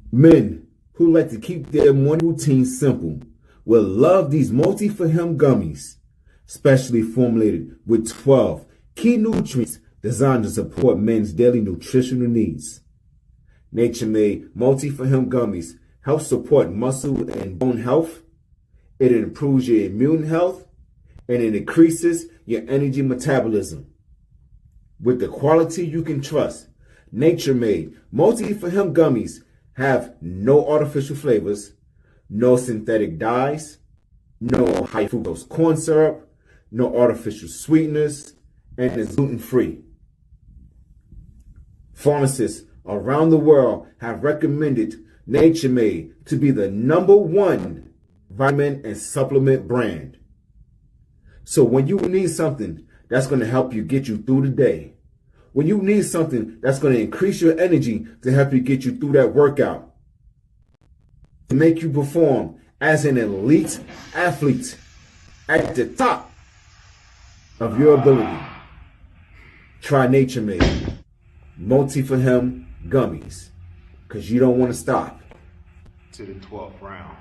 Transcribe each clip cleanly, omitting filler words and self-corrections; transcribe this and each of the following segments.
Men who like to keep their morning routine simple will love these multi-for-him gummies, specially formulated with 12 key nutrients designed to support men's daily nutritional needs. Nature-made multi-for-him gummies help support muscle and bone health. It improves your immune health, and it increases your energy metabolism. With the quality you can trust, nature-made multi-for-him gummies have no artificial flavors, no synthetic dyes, no high fructose corn syrup, no artificial sweeteners, and is gluten-free. Pharmacists around the world have recommended Nature Made to be the #1 vitamin and supplement brand. So when you need something that's going to help you get you through the day, when you need something that's going to increase your energy to help you get you through that workout, to make you perform as an elite athlete at the top of your ability, try Nature Made multi-for-him gummies, because you don't want to stop to the 12th round.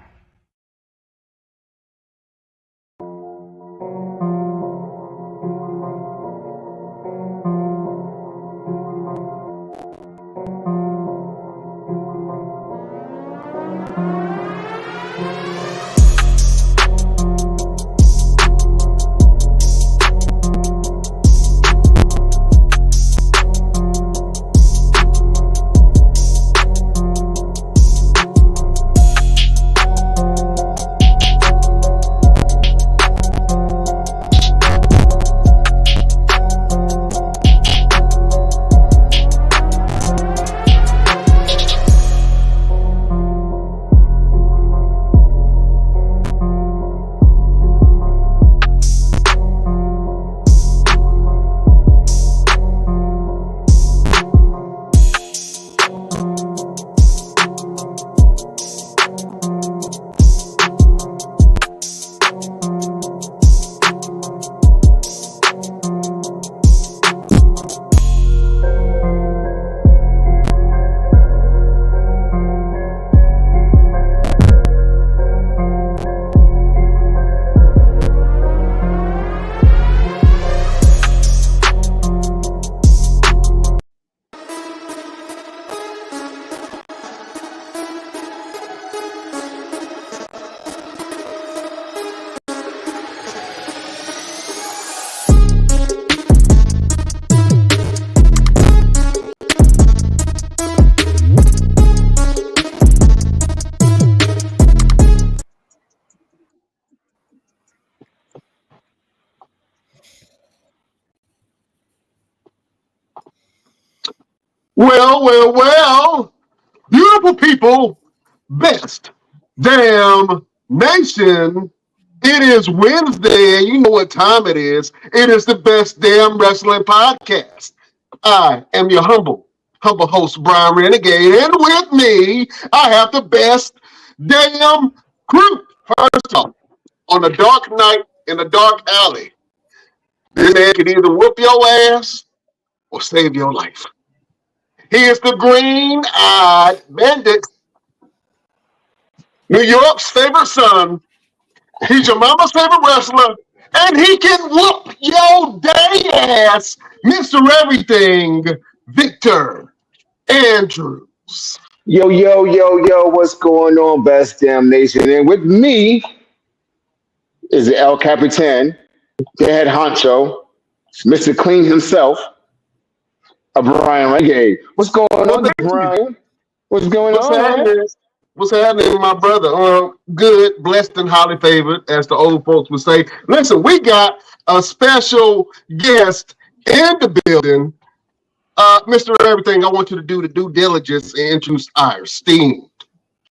Well, beautiful people, best damn nation. It is Wednesday, and you know what time it is. It is the Best Damn Wrestling Podcast. I am your humble host, Brian Renegade, and with me, I have the best damn crew. First off, on a dark night in a dark alley, this man can either whoop your ass or save your life. He is the green-eyed bandit, New York's favorite son. He's your mama's favorite wrestler, and he can whoop your day ass, Mr. Everything, Victor Andrews. Yo, what's going on, Best Damn Nation? And with me is the El Capitan, the head honcho, Mr. Clean himself, Brian Renegade. What's going on, Brian? What's going What's on, happening? man? What's happening, my brother? Good, blessed, and highly favored, as the old folks would say. Listen, we got a special guest in the building. Mr. Everything, I want you to do the due diligence and introduce our esteemed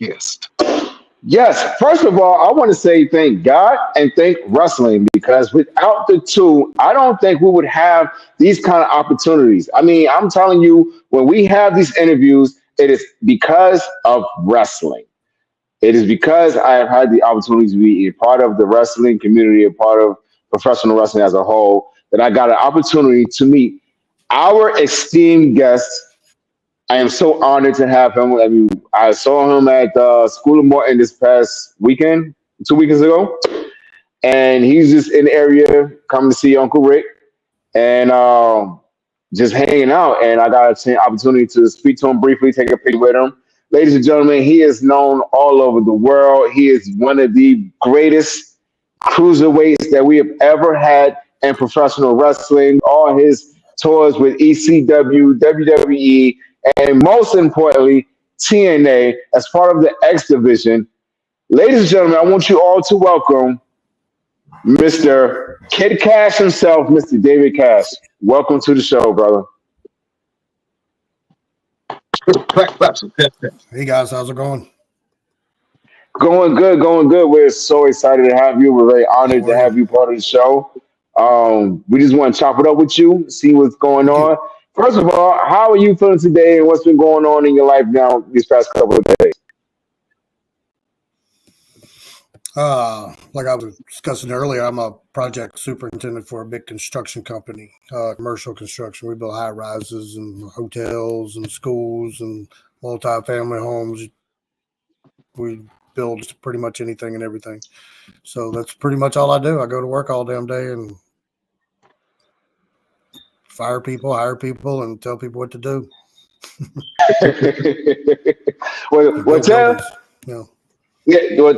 guest. Yes, first of all, I want to say thank God and thank wrestling because without the two, I don't think we would have these kind of opportunities. I mean, I'm telling you, when we have these interviews, it is because of wrestling. It is because I have had the opportunity to be a part of the wrestling community, a part of professional wrestling as a whole, that I got an opportunity to meet our esteemed guest. I am so honored to have him. I mean, I saw him at School of Morton this past weekend, 2 weekends ago, and he's just in the area coming to see Uncle Rick and just hanging out. And I got an opportunity to speak to him briefly, take a picture with him. Ladies and gentlemen, he is known all over the world. He is one of the greatest cruiserweights that we have ever had in professional wrestling. All his tours with ECW, WWE, and most importantly, TNA as part of the X Division. Ladies and gentlemen, I want you all to welcome Mr. Kid Cash himself, Mr. David Cash. Welcome to the show, brother. Hey guys, how's it going? Going good. We're so excited to have you. We're very honored to have you part of the show. We just want to chop it up with you, see what's going on. First of all, how are you feeling today and what's been going on in your life now these past couple of days? Like I was discussing earlier, I'm a project superintendent for a big construction company, commercial construction. We build high rises and hotels and schools and multi-family homes. We build pretty much anything and everything. So that's pretty much all I do. I go to work all damn day and fire people, hire people, and tell people what to do.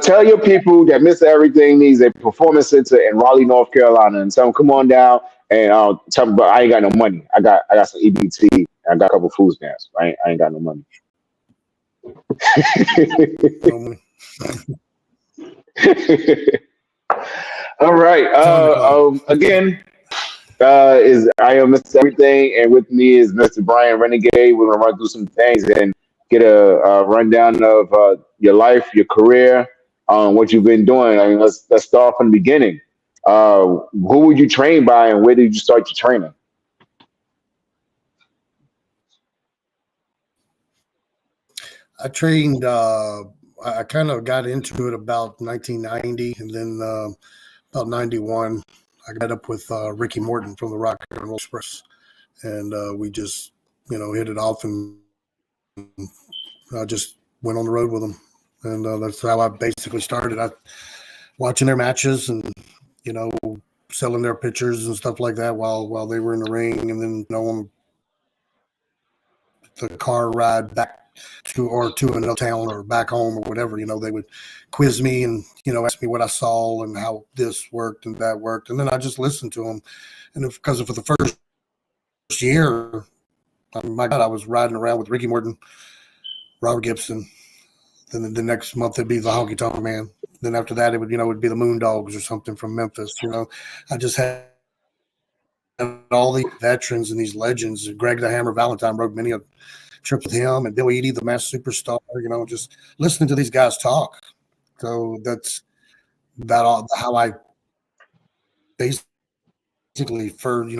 Tell your people that Mr. Everything needs a performance center in Raleigh, North Carolina, and tell them come on down and tell them. But I ain't got no money. I got some EBT. I got a couple food stamps. I ain't got no money. All right. Again. I am Mr. Everything, and with me is Mr. Brian Renegade. We're gonna run through some things and get a rundown of your life, your career, what you've been doing. I mean, let's start from the beginning. Who were you trained by, and where did you start your training? I trained. I kind of got into it about 1990, and then about 91. I got up with Ricky Morton from the Rock and Roll Express, and we just, hit it off, and I just went on the road with them, and that's how I basically started. I watching their matches and selling their pictures and stuff like that while they were in the ring, and then on the car ride back to another town or back home or whatever, they would quiz me and, ask me what I saw and how this worked and that worked. And then I just listened to them. And because for the first year, my God, I was riding around with Ricky Morton, Robert Gibson. Then the next month it'd be the Honky Tonk Man. Then after that, it would, it'd be the Moondogs or something from Memphis. I just had all the veterans and these legends. Greg the Hammer Valentine rode many a trip with him, and Bill Eadie, the mass superstar, just listening to these guys talk. So that's about how I basically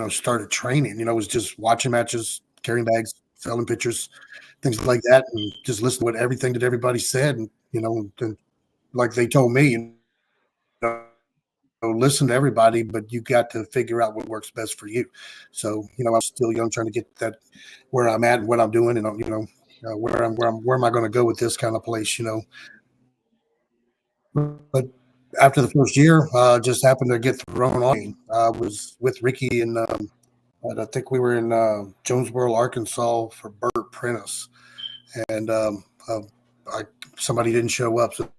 started training. Was just watching matches, carrying bags, selling pictures, things like that, and just listen to what everything that everybody said, and and like they told me, listen to everybody, but you got to figure out what works best for you. So I'm still young, trying to get that where I'm at and what I'm doing, and where am I going to go with this kind of place, But after the first year, just happened to get thrown on. I was with Ricky and I think we were in Jonesboro, Arkansas for Burt Prentice, and somebody didn't show up, so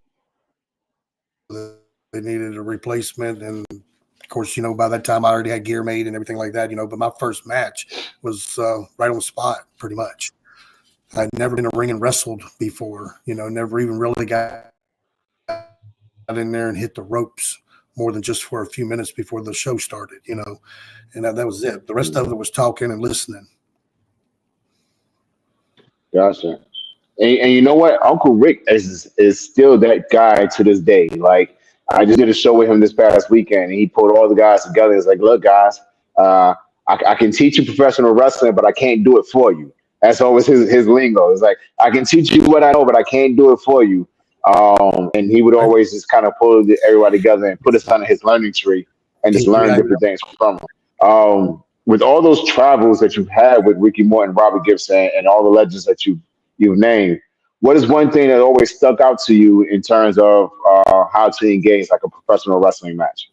they needed a replacement. And of course, by that time I already had gear made and everything like that, but my first match was right on the spot, pretty much. I'd never been in a ring and wrestled before, never even really got in there and hit the ropes more than just for a few minutes before the show started, and that was it. The rest of it was talking and listening. Gotcha. And you know what? Uncle Rick is still that guy to this day. Like, I just did a show with him this past weekend, and he pulled all the guys together. He's like, look, guys, I can teach you professional wrestling, but I can't do it for you. That's always his lingo. It's like, I can teach you what I know, but I can't do it for you. And he would always just kind of pull everybody together and put us under his learning tree and just learn different things from him. With all those travels that you've had with Ricky Morton, Robert Gibson, and all the legends that you've named, what is one thing that always stuck out to you in terms of how to engage like a professional wrestling match?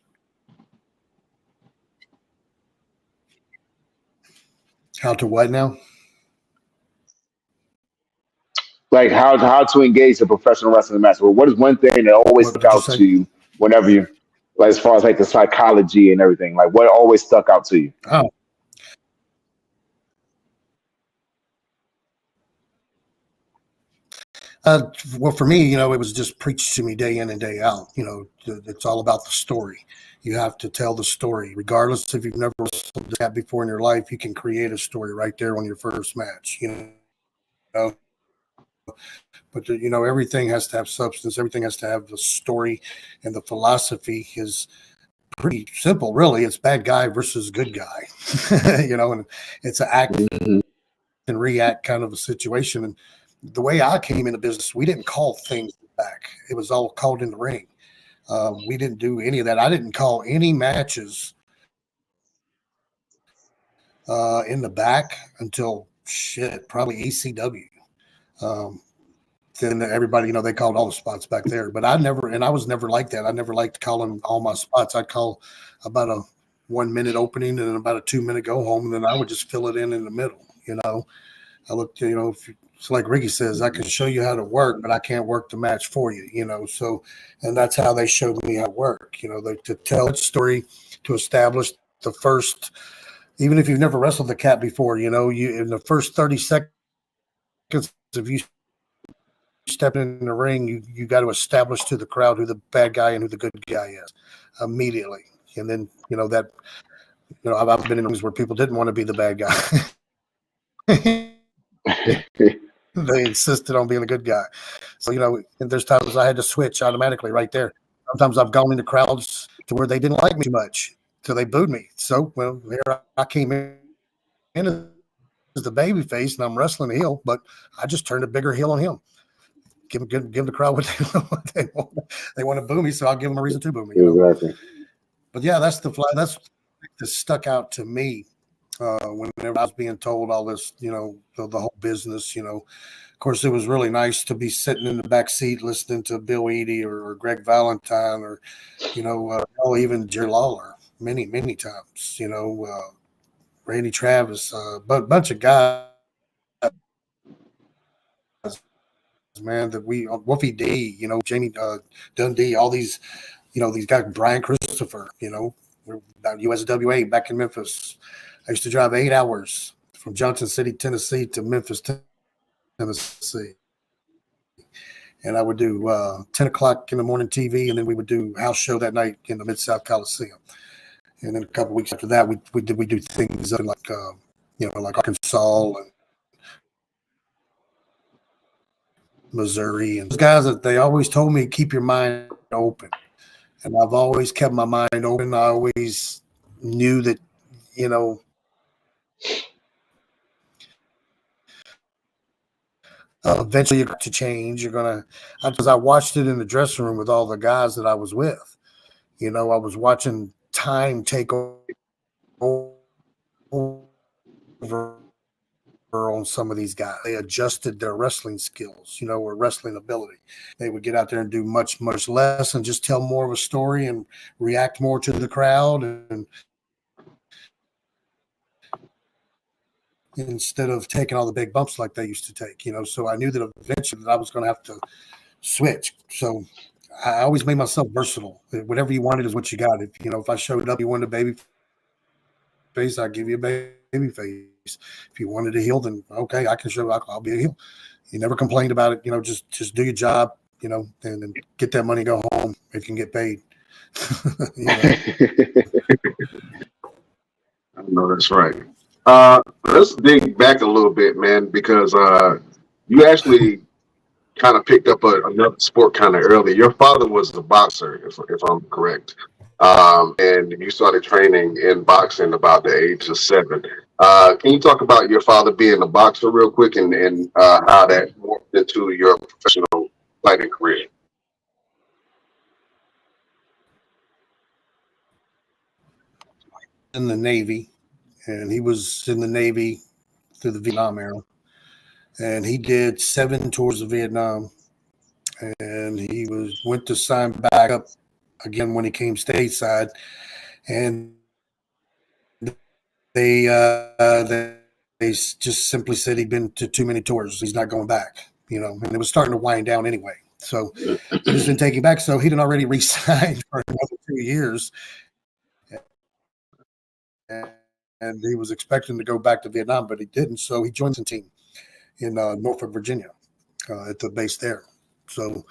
How to what now? Like how to engage a professional wrestling match? Well, what is one thing that always stuck out to you whenever you, like, as far as like the psychology and everything, like what always stuck out to you? Oh. Well, for me, it was just preached to me day in and day out. It's all about the story. You have to tell the story, regardless if you've never wrestled that before in your life. You can create a story right there on your first match. But everything has to have substance. Everything has to have the story, and the philosophy is pretty simple, really. It's bad guy versus good guy, and it's an act and react kind of a situation. And the way I came into business, we didn't call things back. It was all called in the ring. We didn't do any of that. I didn't call any matches in the back until probably ECW. Then everybody, they called all the spots back there, but I was never like that. I never liked calling all my spots. I'd call about a 1 minute opening and about a 2 minute go home, and then I would just fill it in the middle. I looked, it's like Ricky says, I can show you how to work, but I can't work the match for you, so, and that's how they showed me how to work, to tell a story, to establish the first, even if you've never wrestled the cat before, you in the first 30 seconds of you stepping in the ring, you got to establish to the crowd who the bad guy and who the good guy is immediately. And then, I've been in rooms where people didn't want to be the bad guy. They insisted on being a good guy. So, and there's times I had to switch automatically right there. Sometimes I've gone into crowds to where they didn't like me too much, so they booed me. So, there I came in as the baby face, and I'm wrestling a heel, but I just turned a bigger heel on him. Give the crowd what they want. They want to boo me, so I'll give them a reason to boo me. Exactly. But yeah, that's that stuck out to me. Whenever I was being told all this, the whole business, of course, it was really nice to be sitting in the back seat listening to Bill Eadie or Greg Valentine or, even Jerry Lawler many, many times, Randy Travis, but bunch of guys, man, that Wolfie D, Jamie Dundee, all these, these guys, Brian Christopher, USWA back in Memphis. I used to drive 8 hours from Johnson City, Tennessee to Memphis, Tennessee. And I would do 10 o'clock in the morning TV, and then we would do house show that night in the Mid-South Coliseum. And then a couple of weeks after that, we do things like like Arkansas and Missouri, and those guys that they always told me keep your mind open, and I've always kept my mind open. I always knew that eventually you're going to change. You're going to, because I watched it in the dressing room with all the guys that I was with. I was watching time take over on some of these guys. They adjusted their wrestling skills, or wrestling ability. They would get out there and do much, much less and just tell more of a story and react more to the crowd, and instead of taking all the big bumps like they used to take, so I knew that eventually that I was going to have to switch. So I always made myself versatile. Whatever you wanted is what you got. If I showed up, you wanted a baby face, I'll give you a baby face. If you wanted a heel, then okay, I can show up. I'll be a heel. You never complained about it. Just do your job, and get that money, go home if you can get paid. I know that's right. Let's dig back a little bit, man, because you actually kind of picked up another sport kind of early. Your father was a boxer, if I'm correct, and you started training in boxing about the age of 7. Can you talk about your father being a boxer real quick, and how that morphed into your professional fighting career? In the Navy, and he was in the Navy through the Vietnam era, and he did 7 tours of Vietnam, and he went to sign back up again when he came stateside, and they just simply said he'd been to too many tours. He's not going back, and it was starting to wind down anyway. So he just didn't take him back. So he'd already re-signed for another 2 years. And he was expecting to go back to Vietnam, but he didn't. So he joined the team in Norfolk, Virginia, at the base there. So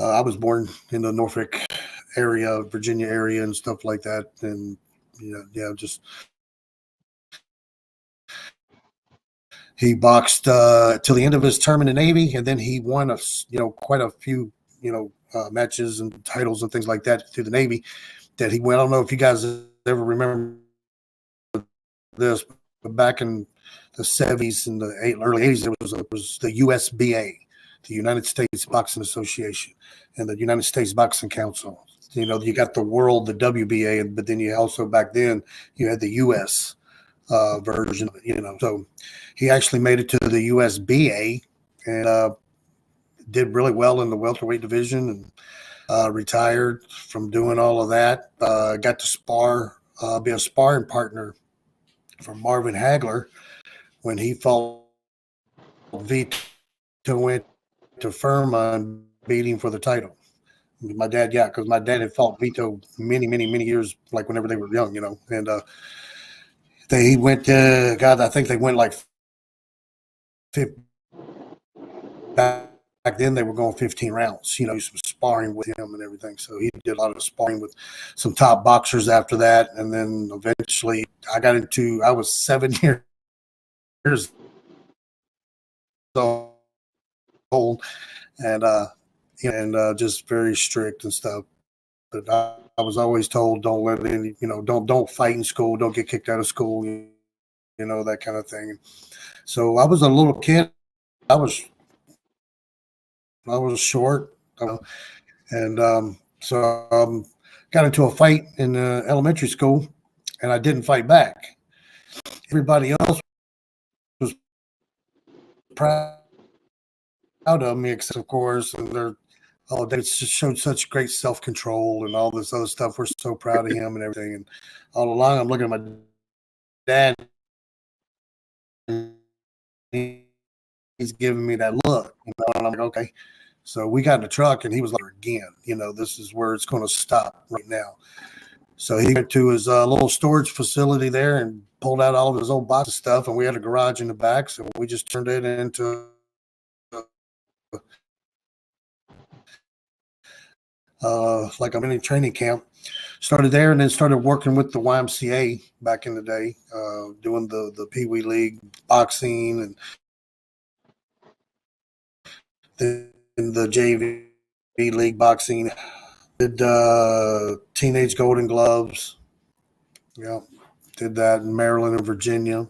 I was born in the Norfolk area, Virginia area, and stuff like that. And just he boxed till the end of his term in the Navy, and then he won quite a few matches and titles and things like that through the Navy. That he went. I don't know if you guys ever remember this, but back in the 70s and the early 80s, there was the USBA, the United States Boxing Association, and the United States Boxing Council. You got the world, the WBA, but then you also back then you had the US version. So he actually made it to the USBA and did really well in the welterweight division, and retired from doing all of that. Got to be a sparring partner for Marvin Hagler when he fought Vito, went to Firma and beat him for the title. My dad, because my dad had fought Vito many, many, many years, like whenever they were young, and he went to, God, I think they went like 50, back then they were going 15 rounds, some sparring with him and everything. So he did a lot of sparring with some top boxers after that. And then eventually I was 7 years old, and just very strict and stuff. But I was always told, don't let any, don't fight in school, don't get kicked out of school, that kind of thing. So I was a little kid. I was short, and so got into a fight in elementary school, and I didn't fight back. Everybody else was proud of me, except of course, and they just showed such great self-control and all this other stuff. We're so proud of him and everything. And all along, I'm looking at my dad. He's giving me that look, and I'm like, okay. So we got in the truck, and he was like, again, this is where it's going to stop right now. So he went to his little storage facility there and pulled out all of his old box of stuff, and we had a garage in the back, so we just turned it into like a mini training camp. started there, and then started working with the YMCA back in the day, doing the Pee Wee League boxing, and then the JV League boxing. Did Teenage Golden Gloves. Yeah, did that in Maryland and Virginia.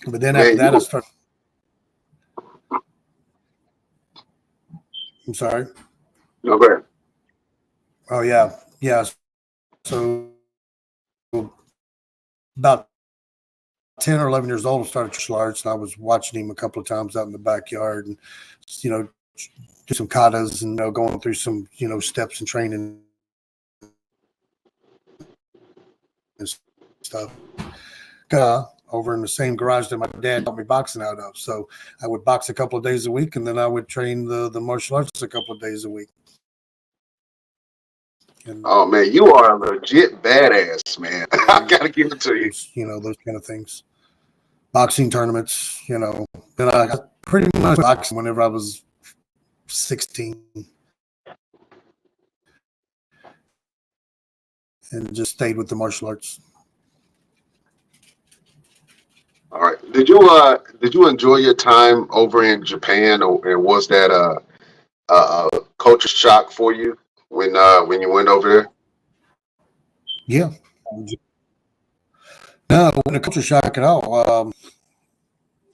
But then after that, I started. I'm sorry. No, go ahead. Oh yeah. So about 10 or 11 years old, I started martial arts, and I was watching him a couple of times out in the backyard, and do some katas and going through some steps and training and stuff. Over in the same garage that my dad taught me boxing out of. So I would box a couple of days a week, and then I would train the martial arts a couple of days a week. And, oh man, you are a legit badass, man. I gotta give it to you. Those kind of things. Boxing tournaments, Then I got pretty much boxing whenever I was 16. And just stayed with the martial arts. All right. Did you enjoy your time over in Japan, and was that a culture shock for you when you went over there? Yeah. No, it wasn't a culture shock at all.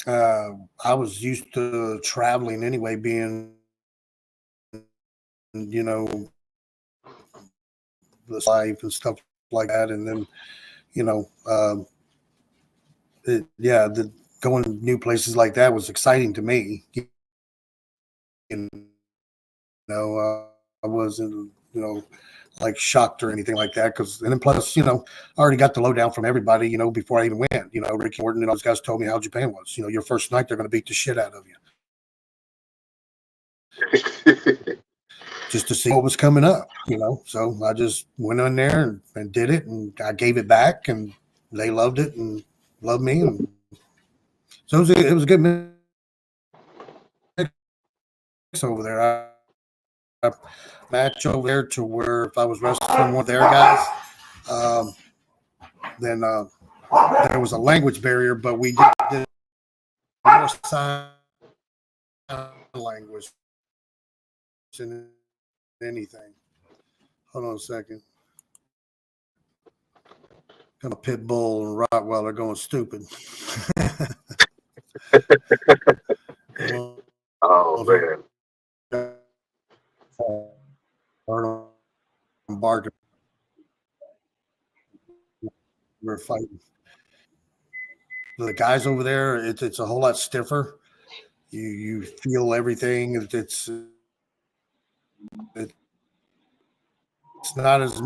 I was used to traveling anyway, being the life and stuff like that, and then going to new places like that was exciting to me. I wasn't like shocked or anything like that, and then plus I already got the lowdown from everybody before I even went. Ricky Morton and all those guys told me how Japan was. Your first night they're going to beat the shit out of you. Just to see what was coming up, So I just went in there and did it, and I gave it back, and they loved it and loved me, and so it was a good mix over there. I match over there to where if I was wrestling one of their guys, then there was a language barrier, but we did more sign language than anything. Hold on a second. Got a pit bull and Rottweiler going stupid. Oh man. Barking. We're fighting. The guys over there, it's a whole lot stiffer. You feel everything. It's not as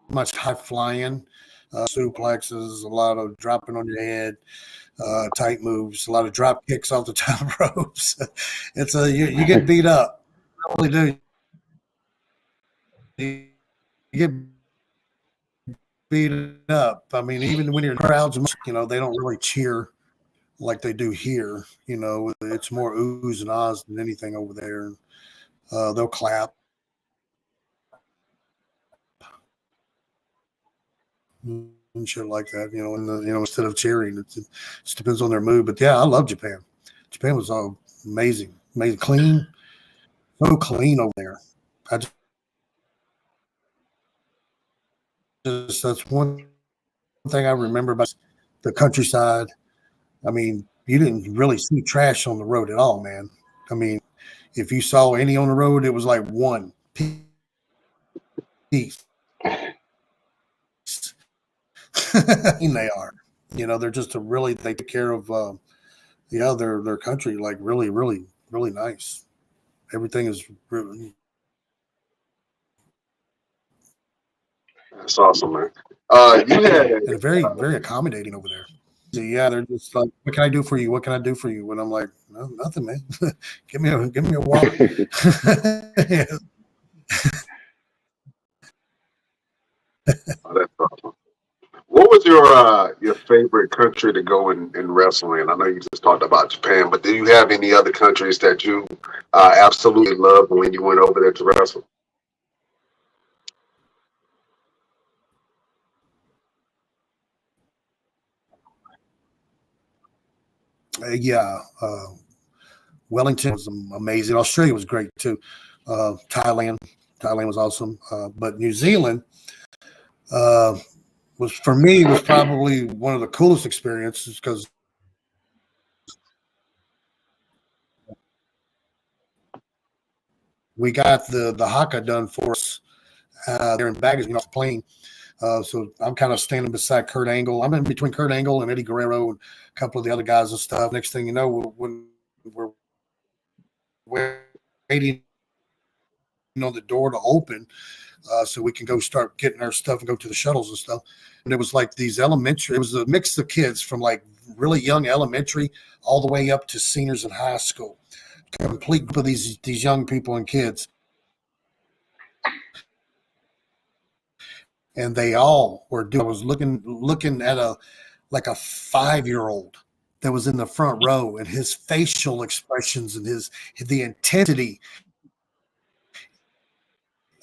much high flying. Suplexes, a lot of dropping on your head, tight moves, a lot of drop kicks off the top ropes. It's you get beat up. You really do. You get beat up. I mean, even when you're in crowds, they don't really cheer like they do here. It's more oohs and ahs than anything over there. They'll clap. And shit like that, and instead of cheering, it just depends on their mood. But yeah, I love Japan. Japan was all amazing, clean, so clean over there. That's one thing I remember about the countryside. I mean, you didn't really see trash on the road at all, man. I mean, if you saw any on the road, it was like one piece. They are, they're just they take care of, their country, like really, really, really nice. Everything is really. That's awesome, man. You had and very, very accommodating over there. So, yeah, they're just like, "What can I do for you? What can I do for you?" And I'm like, "No, nothing, man. give me a wallet." Yeah. Oh, that's awesome. What was your favorite country to go in wrestling? I know you just talked about Japan, but do you have any other countries that you absolutely loved when you went over there to wrestle? Yeah, Wellington was amazing. Australia was great too. Thailand was awesome. But New Zealand uh, was, for me, was probably one of the coolest experiences because we got the haka done for us there in baggage, off the plane. So I'm kind of standing beside Kurt Angle. I'm in between Kurt Angle and Eddie Guerrero and a couple of the other guys and stuff. Next thing you know, when we're waiting on the door to open, so we can go start getting our stuff and go to the shuttles and stuff. And it was like these elementary. It was a mix of kids from like really young elementary all the way up to seniors in high school. Complete group of these young people and kids, and they all were doing. I was looking at a like a 5-year-old that was in the front row, and his facial expressions and the intensity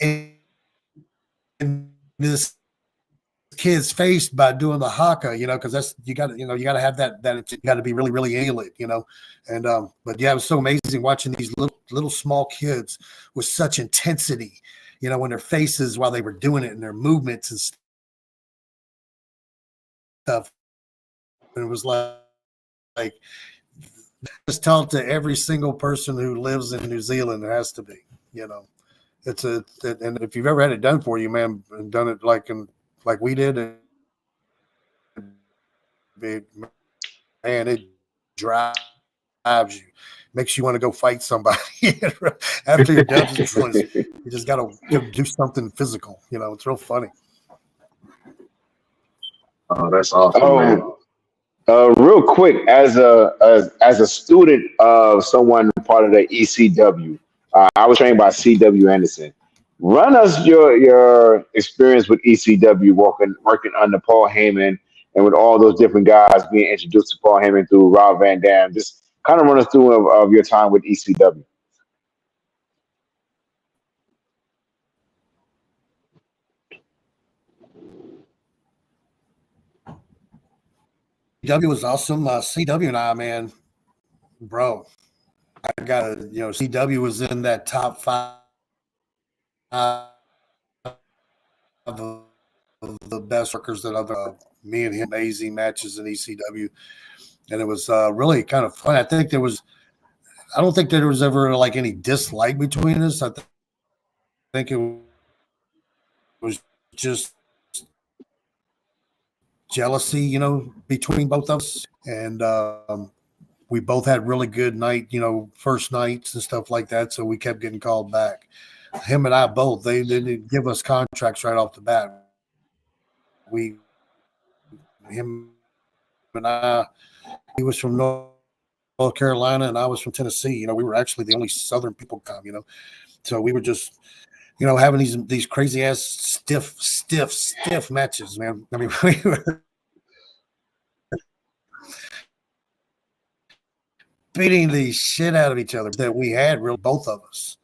in this kid's face by doing the haka, because that's you got to have that you got to be really really alien, and but yeah, it was so amazing watching these little small kids with such intensity, in their faces while they were doing it and their movements and stuff. And it was like just tell it to every single person who lives in New Zealand. There has to be, and if you've ever had it done for you, man, and done it like we did, man, it drives you, makes you want to go fight somebody after you're done. You just got to do something physical. It's real funny. Oh, that's awesome, man. Real quick, as a student of someone part of the ECW, I was trained by CW Anderson. Run us your experience with ECW, working under Paul Heyman, and with all those different guys being introduced to Paul Heyman through Rob Van Dam. Just kind of run us through of your time with ECW. CW was awesome. CW and I, man, bro, I got to, CW was in that top 5 of the best workers that I've me and him, amazing matches in ECW. And it was really kind of fun. I don't think there was ever like any dislike between us. I think it was just jealousy, between both of us. And we both had really good first nights and stuff like that. So we kept getting called back. Him and I both, they didn't give us contracts right off the bat. Him and I, he was from North Carolina and I was from Tennessee. We were actually the only Southern people come, so we were just, having these crazy ass stiff matches, man. I mean, we were beating the shit out of each other that we had, really, both of us.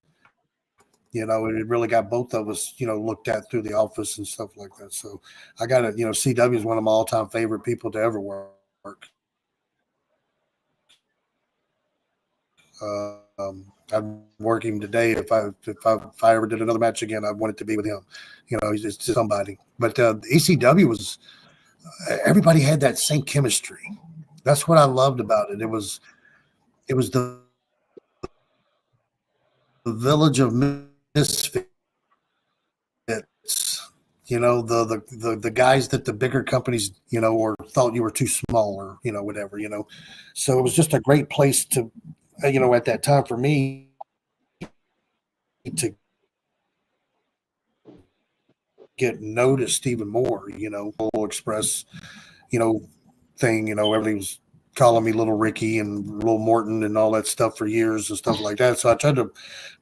It really got both of us, looked at through the office and stuff like that. So I got it. CW is one of my all-time favorite people to ever work. I'd work him today if I ever did another match again. I'd want it to be with him. He's just somebody. But ECW was everybody had that same chemistry. That's what I loved about it. It was the village of misfits. The guys that the bigger companies, or thought you were too small or, whatever, So it was just a great place to, at that time for me to get noticed even more, Polo Express, thing, everybody was calling me Little Ricky and Little Morton and all that stuff for years and stuff like that. So I tried to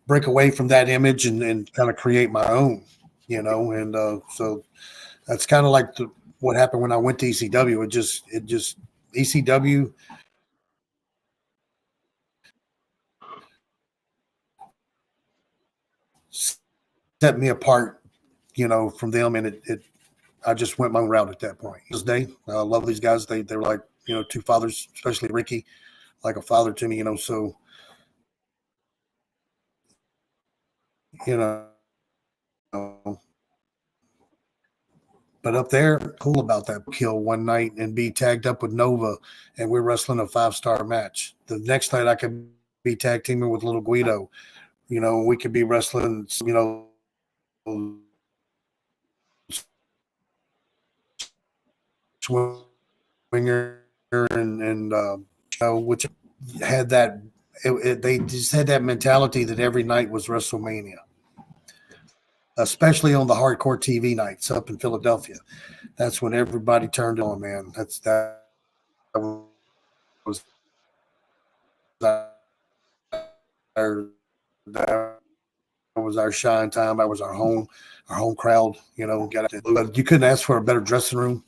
break away from that image and kind of create my own, and so that's kind of like what happened when I went to ECW. It just ECW set me apart, from them, and I just went my own route at that point. This day, I love these guys. They were like, two fathers, especially Ricky, like a father to me, so, but up there, cool about that kill one night and be tagged up with Nova, and we're wrestling a 5-star match. The next night I could be tag teaming with Little Guido. We could be wrestling, Swinger and which had that. They just had that mentality that every night was WrestleMania, especially on the hardcore TV nights up in Philadelphia. That's when everybody turned on, man. That was our shine time. That was our home crowd. But you couldn't ask for a better dressing room.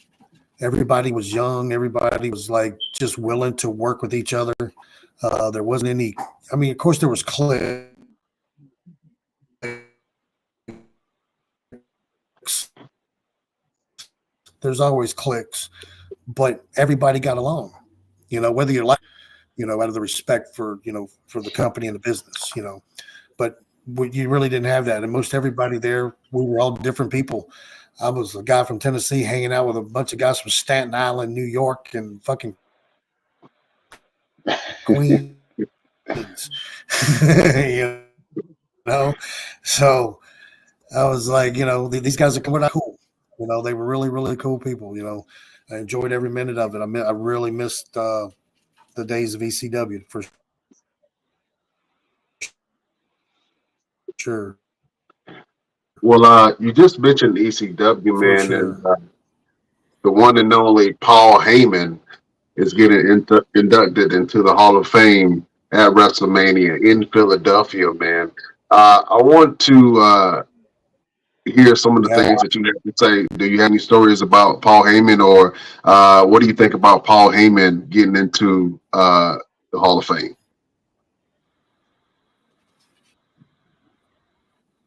Everybody was young. Everybody was like just willing to work with each other. There wasn't any. I mean, of course, there was cliques. There's always cliques, but everybody got along. Whether you like, out of the respect for for the company and the business. But you really didn't have that, and most everybody there, we were all different people. I was a guy from Tennessee hanging out with a bunch of guys from Staten Island, New York, and fucking Queens. So I was like, these guys are coming out cool. They were really, really cool people. I enjoyed every minute of it. I really missed the days of ECW for sure. Well, you just mentioned ECW, man, sure. and the one and only Paul Heyman is getting inducted into the Hall of Fame at WrestleMania in Philadelphia, man. I want to hear some of the things that you have to say. Do you have any stories about Paul Heyman, or what do you think about Paul Heyman getting into the Hall of Fame?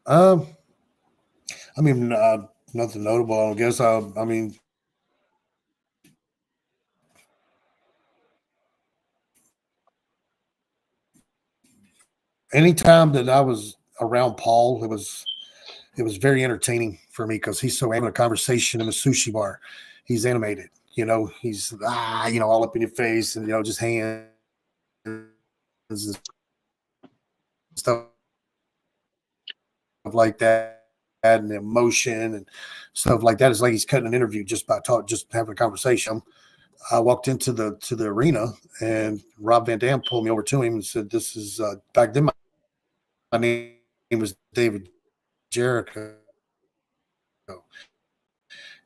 I mean, nothing notable, I guess. I mean, anytime that I was around Paul, it was very entertaining for me because he's so having a conversation in a sushi bar. He's animated, he's all up in your face and just hands and stuff like that, and the emotion and stuff like that. It's like he's cutting an interview just having a conversation. I walked into the arena and Rob Van Dam pulled me over to him and said, "This is back then my name was David Jericho." He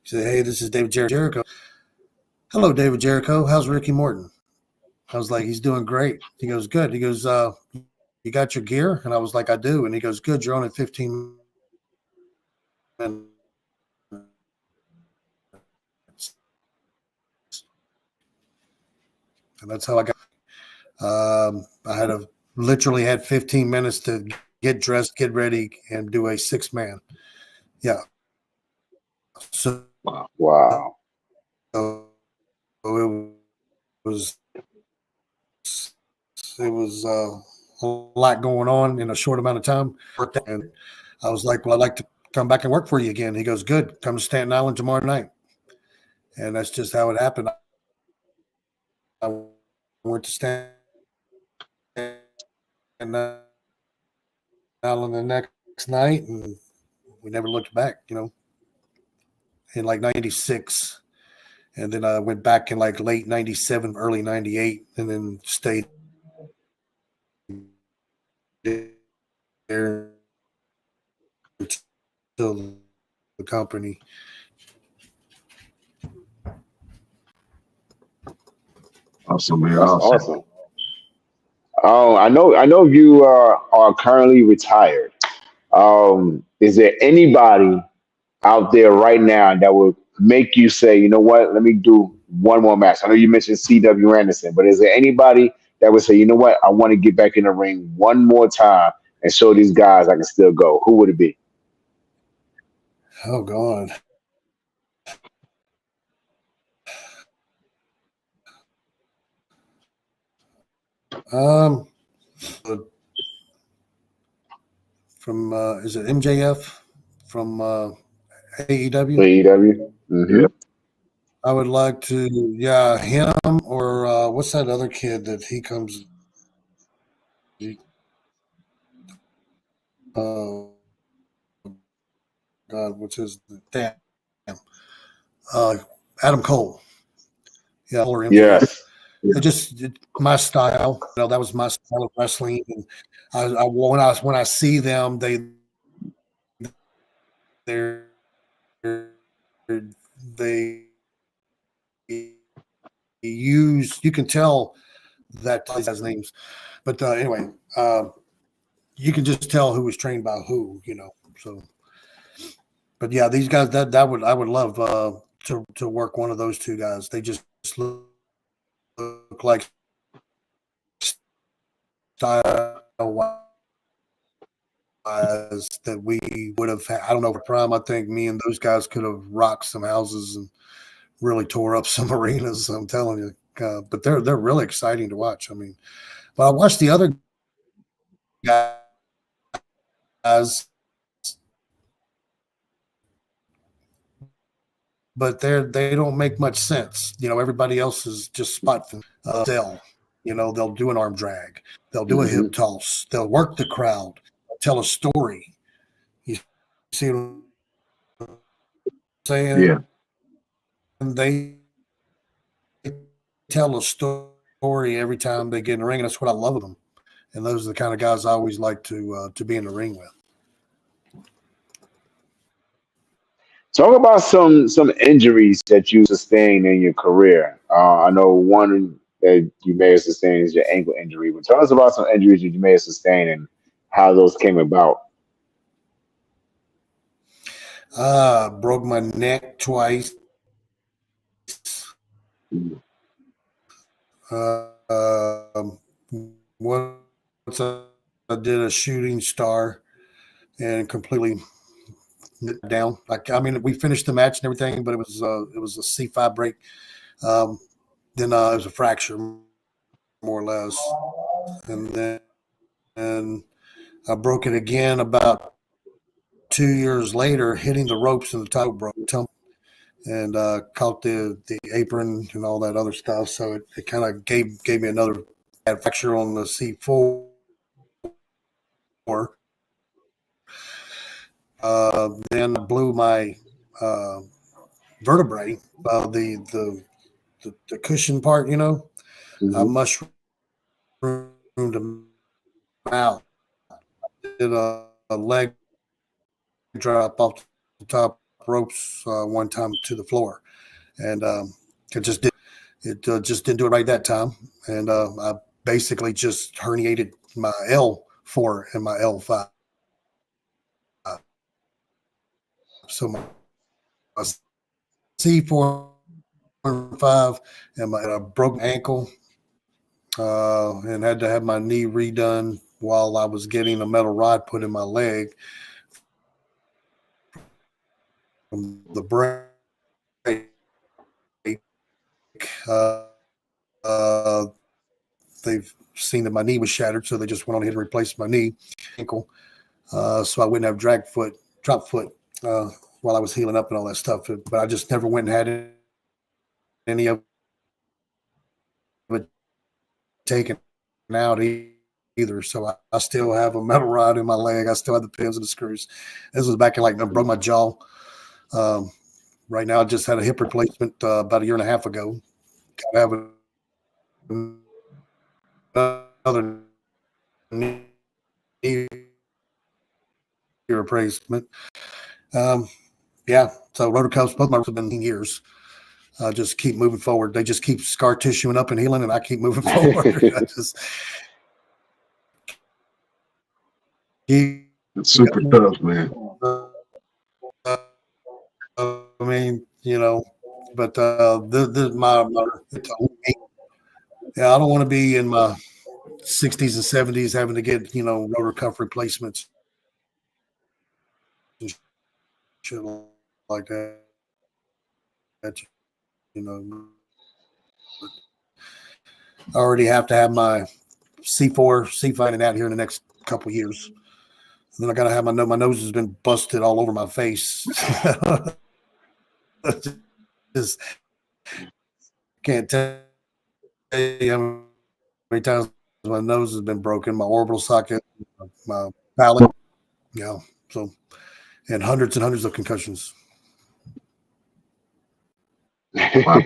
said, "Hey, this is David Jericho." "Hello, David Jericho. How's Ricky Morton?" I was like, "He's doing great." He goes, "Good." He goes, "You got your gear?" And I was like, "I do." And he goes, "Good. You're on in 15 minutes." And that's how I got. I literally had 15 minutes to get dressed, get ready, and do a 6-man. Yeah. So wow. So it was a lot going on in a short amount of time, and I was like, "Well, I'd like to come back and work for you again." He goes, "Good. Come to Staten Island tomorrow night." And that's just how it happened. I went to Staten Island the next night, and we never looked back, in like 96. And then I went back in like late 97, early 98, and then stayed there until the company. Awesome, man. That's awesome. I know you are currently retired. Is there anybody out there right now that would make you say, you know what, let me do one more match? I know you mentioned C.W. Anderson, but is there anybody that would say, you know what, I want to get back in the ring one more time and show these guys I can still go? Who would it be? Oh God. From is it MJF from AEW? AEW. Mm-hmm. Yep. I would like to, him or what's that other kid that he comes? Oh God, what's his damn? Uh, Adam Cole. Yeah, or MJF. Yes. My style. That was my style of wrestling. And when I see them, they use. You can tell that has names, but anyway, you can just tell who was trained by who. So. But yeah, these guys I would love to work one of those two guys. They just look like style wise that we would have had. I don't know, for prime, I think me and those guys could have rocked some houses and really tore up some arenas. I'm telling you, but they're really exciting to watch. I mean, but I watched the other guys, but they don't make much sense. Everybody else is just spot sell. They'll do an arm drag, they'll do a hip toss, they'll work the crowd, tell a story. You see what I'm saying? Yeah. And they tell a story every time they get in the ring, and that's what I love of them. And those are the kind of guys I always like to be in the ring with. Talk about some injuries that you sustained in your career. I know one that you may have sustained is your ankle injury, but tell us about some injuries that you may have sustained and how those came about. Broke my neck twice. Once I did a shooting star and completely down. I mean, we finished the match and everything, but it was a C5 break. Then it was a fracture, more or less, and then I broke it again about 2 years later, hitting the ropes and the top broke, and caught the apron and all that other stuff. So it kind of gave me another fracture on the C4. Then blew my vertebrae, the cushion part, I mushroomed them out. Did a leg drop off the top ropes one time to the floor, and it just didn't do it right that time, and I basically just herniated my L4 and my L5. So my C4 and 5 and my broken ankle, and had to have my knee redone while I was getting a metal rod put in my leg from the break. They've seen that my knee was shattered, so they just went on ahead and replaced my knee ankle, so I wouldn't have drop foot while I was healing up and all that stuff. But I just never went and had any of it taken out either. So I still have a metal rod in my leg. I still have the pins and the screws. This was back in I broke my jaw. Right now, I just had a hip replacement about a year and a half ago. I have another knee replacement. So rotor cuffs, both my have been years. Just keep moving forward. They just keep scar tissuing up and healing, and I keep moving forward. It's super tough, man. I mean, you know. But yeah, I don't want to be in my 60s and 70s having to get, rotor cuff replacements and shit like that. You know, I already have to have my C5 and out here in the next couple of years. And then I got to have my nose has been busted all over my face. Just can't tell you how many times my nose has been broken, my orbital socket, my palate, so, and hundreds of concussions. Wow.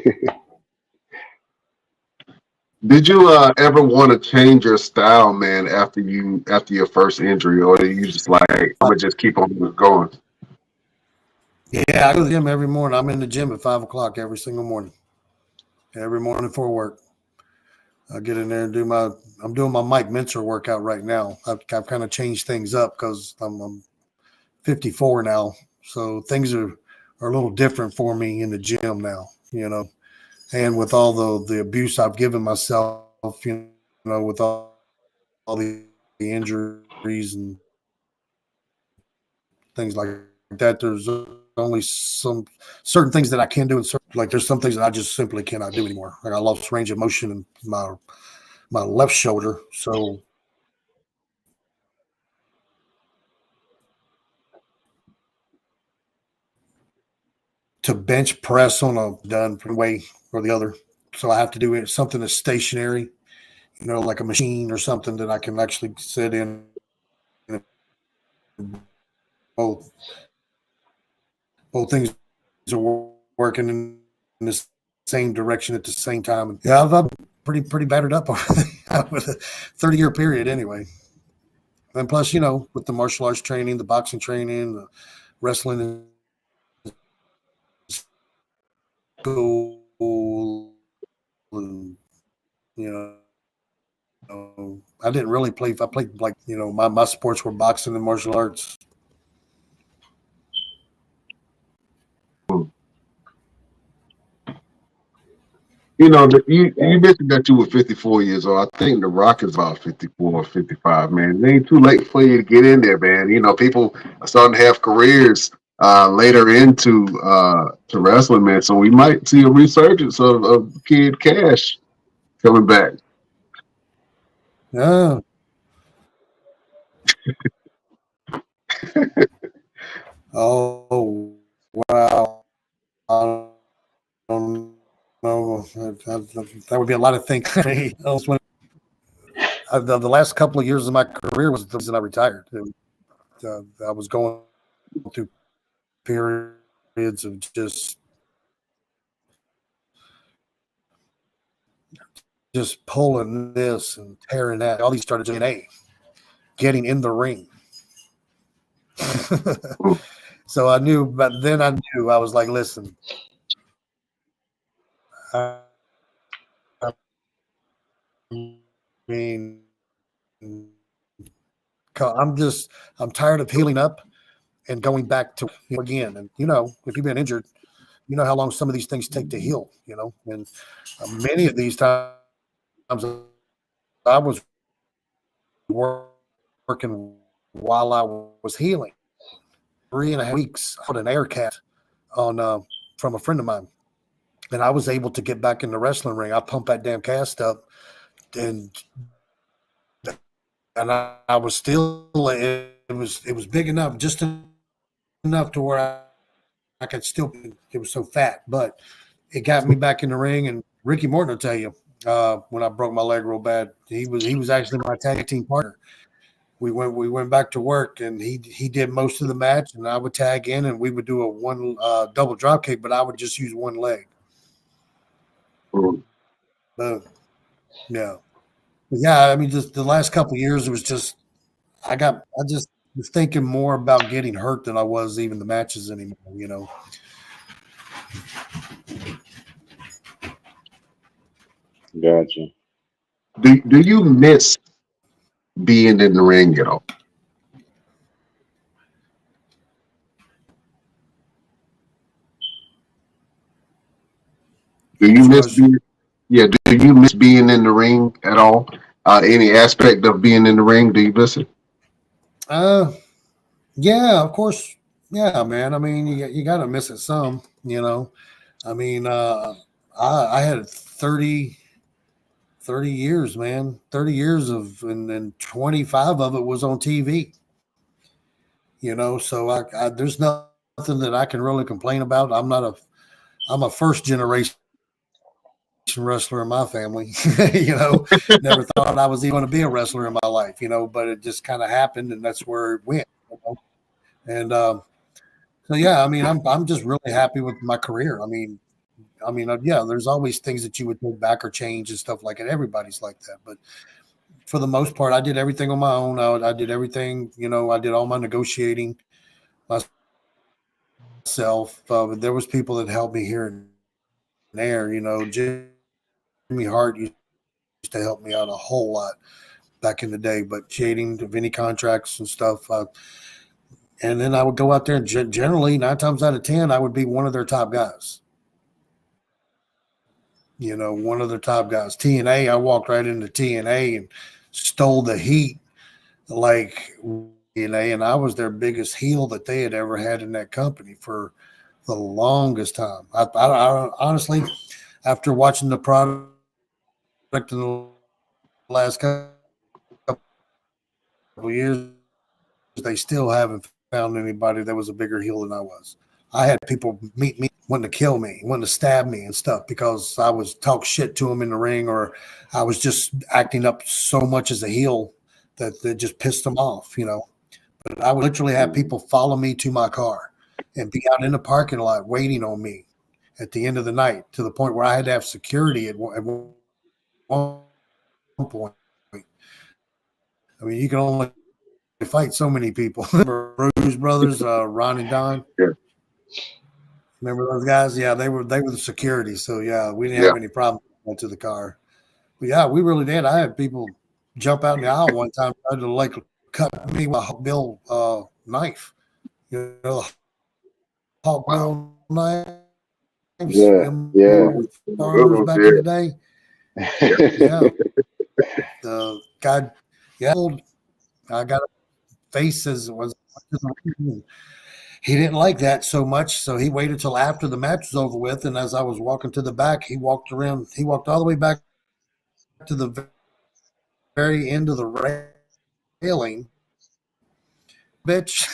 Did you ever want to change your style, man, after your first injury, or are you just like, I'm gonna just keep on going? Yeah, I go to the gym every morning. I'm in the gym at 5:00 every single morning. Every morning before work, I get in there and I'm doing my Mike Mincer workout right now. I've kind of changed things up because I'm 54 now, so things are a little different for me in the gym now, and with all the abuse I've given myself, with all the injuries and things like that, there's only some certain things that I can do, and there's some things that I just simply cannot do anymore. Like I lost range of motion in my left shoulder, so to bench press on a done way or the other, so I have to do something that's stationary, like a machine or something that I can actually sit in. Both things are working in the same direction at the same time. And yeah, I've pretty battered up over a 30-year period anyway. And plus, with the martial arts training, the boxing training, the wrestling school, and, I didn't really play. I played my sports were boxing and martial arts. You mentioned that you were 54 years old. I think The Rock is about 54 or 55, man. It ain't too late for you to get in there, man. People are starting to have careers later into to wrestling, man. So we might see a resurgence of Kid Cash coming back. Yeah. Oh, wow. I don't know. That would be a lot of things. The last couple of years of my career was the reason I retired. I was going through periods of just pulling this and tearing that. All these started doing getting in the ring. So I knew, but then I knew I was like, listen, I mean, I'm tired of healing up and going back to again. And if you've been injured, you know how long some of these things take to heal. And many of these times I was working while I was healing. 3.5 weeks, I put an air cat on from a friend of mine, and I was able to get back in the wrestling ring. I pumped that damn cast up, and I was still it was big enough, just enough to where I could still. It was so fat, but it got me back in the ring. And Ricky Morton will tell you, when I broke my leg real bad, he was actually my tag team partner. We went back to work, and he did most of the match, and I would tag in, and we would do a one double drop kick, but I would just use one leg. Yeah. I mean, just the last couple of years, it was just I just was thinking more about getting hurt than I was even the matches anymore. Gotcha. Do you miss being in the ring at all? Do you as far miss as being? Yeah. Do you miss being in the ring at all? Any aspect of being in the ring? Do you miss it? uh yeah, of course. Yeah, man. I mean, you got to miss it some, you know. I mean, I had 30 years, man. 30 years of, and 25 of it was on TV, you know. So there's nothing that I can really complain about. I'm a first generation wrestler in my family, you know. Never thought I was even going to be a wrestler in my life, you know, but it just kind of happened, and that's where it went, you know? And so yeah, I mean, I'm just really happy with my career. Yeah, there's always things that you would go back or change and stuff like it. Everybody's like that, but for the most part, I did everything on my own. I did everything, you know. I did all my negotiating myself. There was people that helped me here and there. You know, Jimmy Hart used to help me out a whole lot back in the day, but shading of any contracts and stuff. And then I would go out there and generally 9 times out of 10, I would be one of their top guys. You know, one of their top guys. TNA, I walked right into TNA and stole the heat like TNA, and I was their biggest heel that they had ever had in that company for the longest time. I honestly, after watching the product in the last couple of years, they still haven't found anybody that was a bigger heel than I was. I had people meet me, wanting to kill me, wanting to stab me and stuff because I was talk shit to them in the ring, or I was just acting up so much as a heel that just pissed them off, you know. But I would literally have people follow me to my car and be out in the parking lot waiting on me at the end of the night, to the point where I had to have security at one point. I mean, you can only fight so many people. Remember Bruise Brothers, Ron and Don? Yeah. Remember those guys? Yeah, they were the security. So yeah, we didn't Yeah. have any problem going to the car. But yeah, we really did. I had people jump out in the aisle one time, tried to like cut me with a Hawk Bill knife. You know, the Hawk Wow. Bill knives, Yeah, them yeah. old farmers Oh, back in yeah. the day. Yeah, the guy, yeah, I got a face as was. He didn't like that so much, so he waited till after the match was over with. And as I was walking to the back, he walked around. He walked all the way back to the very end of the railing. Bitch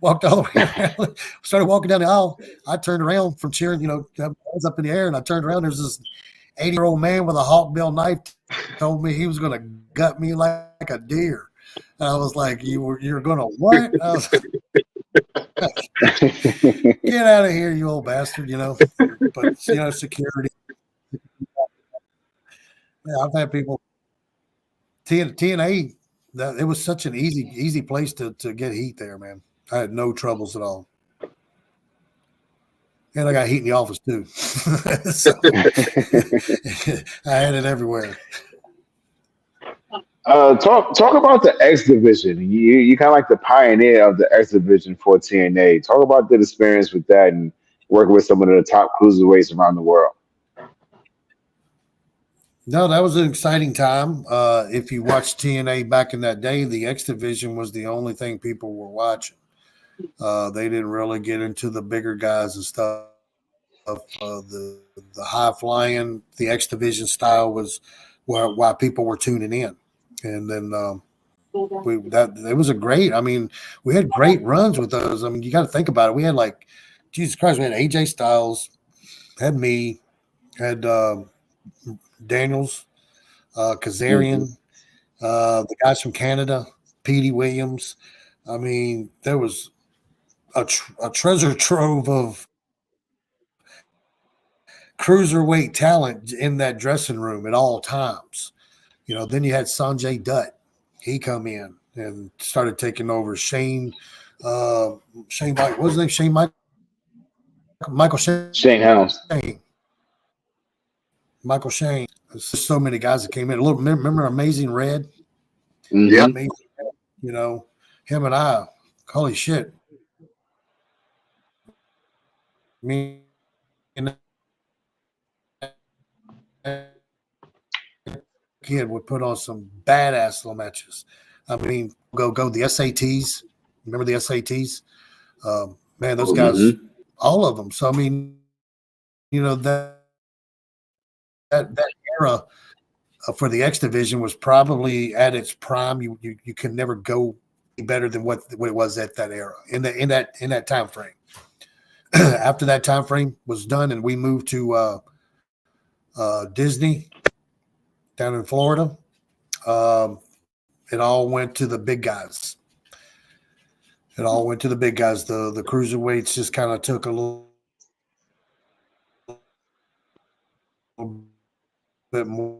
walked all the way around, started walking down the aisle. I turned around from cheering, you know, hands up in the air, and I turned around. There's this 80-year-old man with a Hawk Bill knife, told me he was going to gut me like a deer. And I was like, you're going to what? I was like, get out of here, you old bastard, you know. But, you know, security. Yeah, I've had people, TNA, that it was such an easy place to get heat there, man. I had no troubles at all. And I got heat in the office too. So I had it everywhere. Talk about the X division. You kind of like the pioneer of the X division for TNA. Talk about the experience with that and working with some of the top cruiserweights around the world. No, that was an exciting time. If you watched TNA back in that day, the X division was the only thing people were watching. They didn't really get into the bigger guys and stuff. The high flying, the X division style was why people were tuning in. And then it was a great. I mean, we had great runs with those. I mean, you got to think about it. We had like, Jesus Christ, we had AJ Styles, had me, had Daniels, Mm-hmm. Kazarian, the guys from Canada, Petey Williams. I mean, there was a treasure trove of cruiserweight talent in that dressing room at all times. You know, then you had Sanjay Dutt. He come in and started taking over. Shane Mike, what's his name? Michael Shane. Shane Helms. Michael Shane. There's just so many guys that came in. Remember Amazing Red? Yeah. Mm-hmm. Amazing Red, you know, him and I, holy shit. Me and kid would put on some badass little matches. I mean, go the SATs. Remember the SATs? Man, those guys, all of them. So I mean, you know that era for the X division was probably at its prime. You could never go better than what it was at that era in that time frame. After that time frame was done, and we moved to Disney down in Florida, it all went to the big guys. It all went to the big guys. The cruiserweights just kind of took a little bit more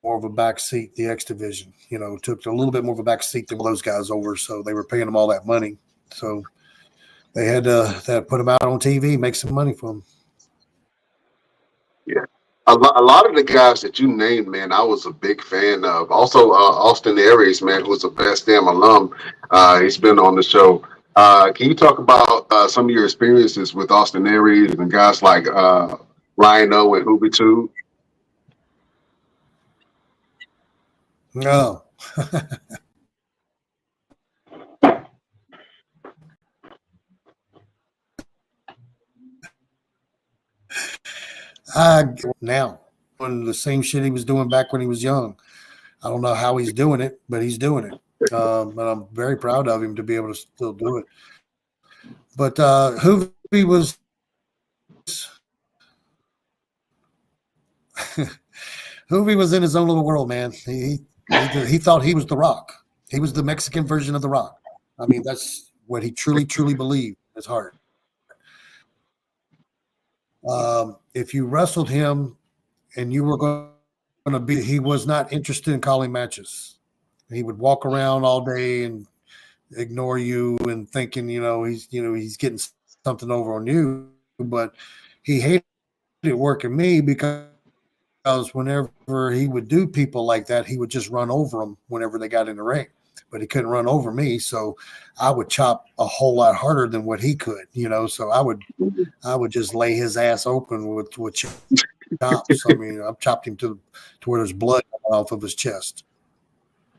of a back seat. The X division, you know, took a little bit more of a back seat than those guys over. So they were paying them all that money. So they had to put them out on TV, make some money for them. Yeah. A lot of the guys that you named, man, I was a big fan of. Also, Austin Aries, man, who's a Best Damn alum. He's been on the show. Can you talk about some of your experiences with Austin Aries and guys like Rhino and Hoobie Too? No. Now doing the same shit he was doing back when he was young. I don't know how he's doing it, but he's doing it. And I'm very proud of him to be able to still do it. But Hoovy was Hoovy was in his own little world, man. He thought he was The Rock. He was the Mexican version of The Rock. I mean, that's what he truly believed in his heart. If you wrestled him and you were going to be, he was not interested in calling matches. He would walk around all day and ignore you and thinking, he's getting something over on you. But he hated working me because whenever he would do people like that, he would just run over them whenever they got in the ring. But he couldn't run over me, so I would chop a whole lot harder than what he could, So I would just lay his ass open with chops. I mean, I've chopped him to where there's blood off of his chest,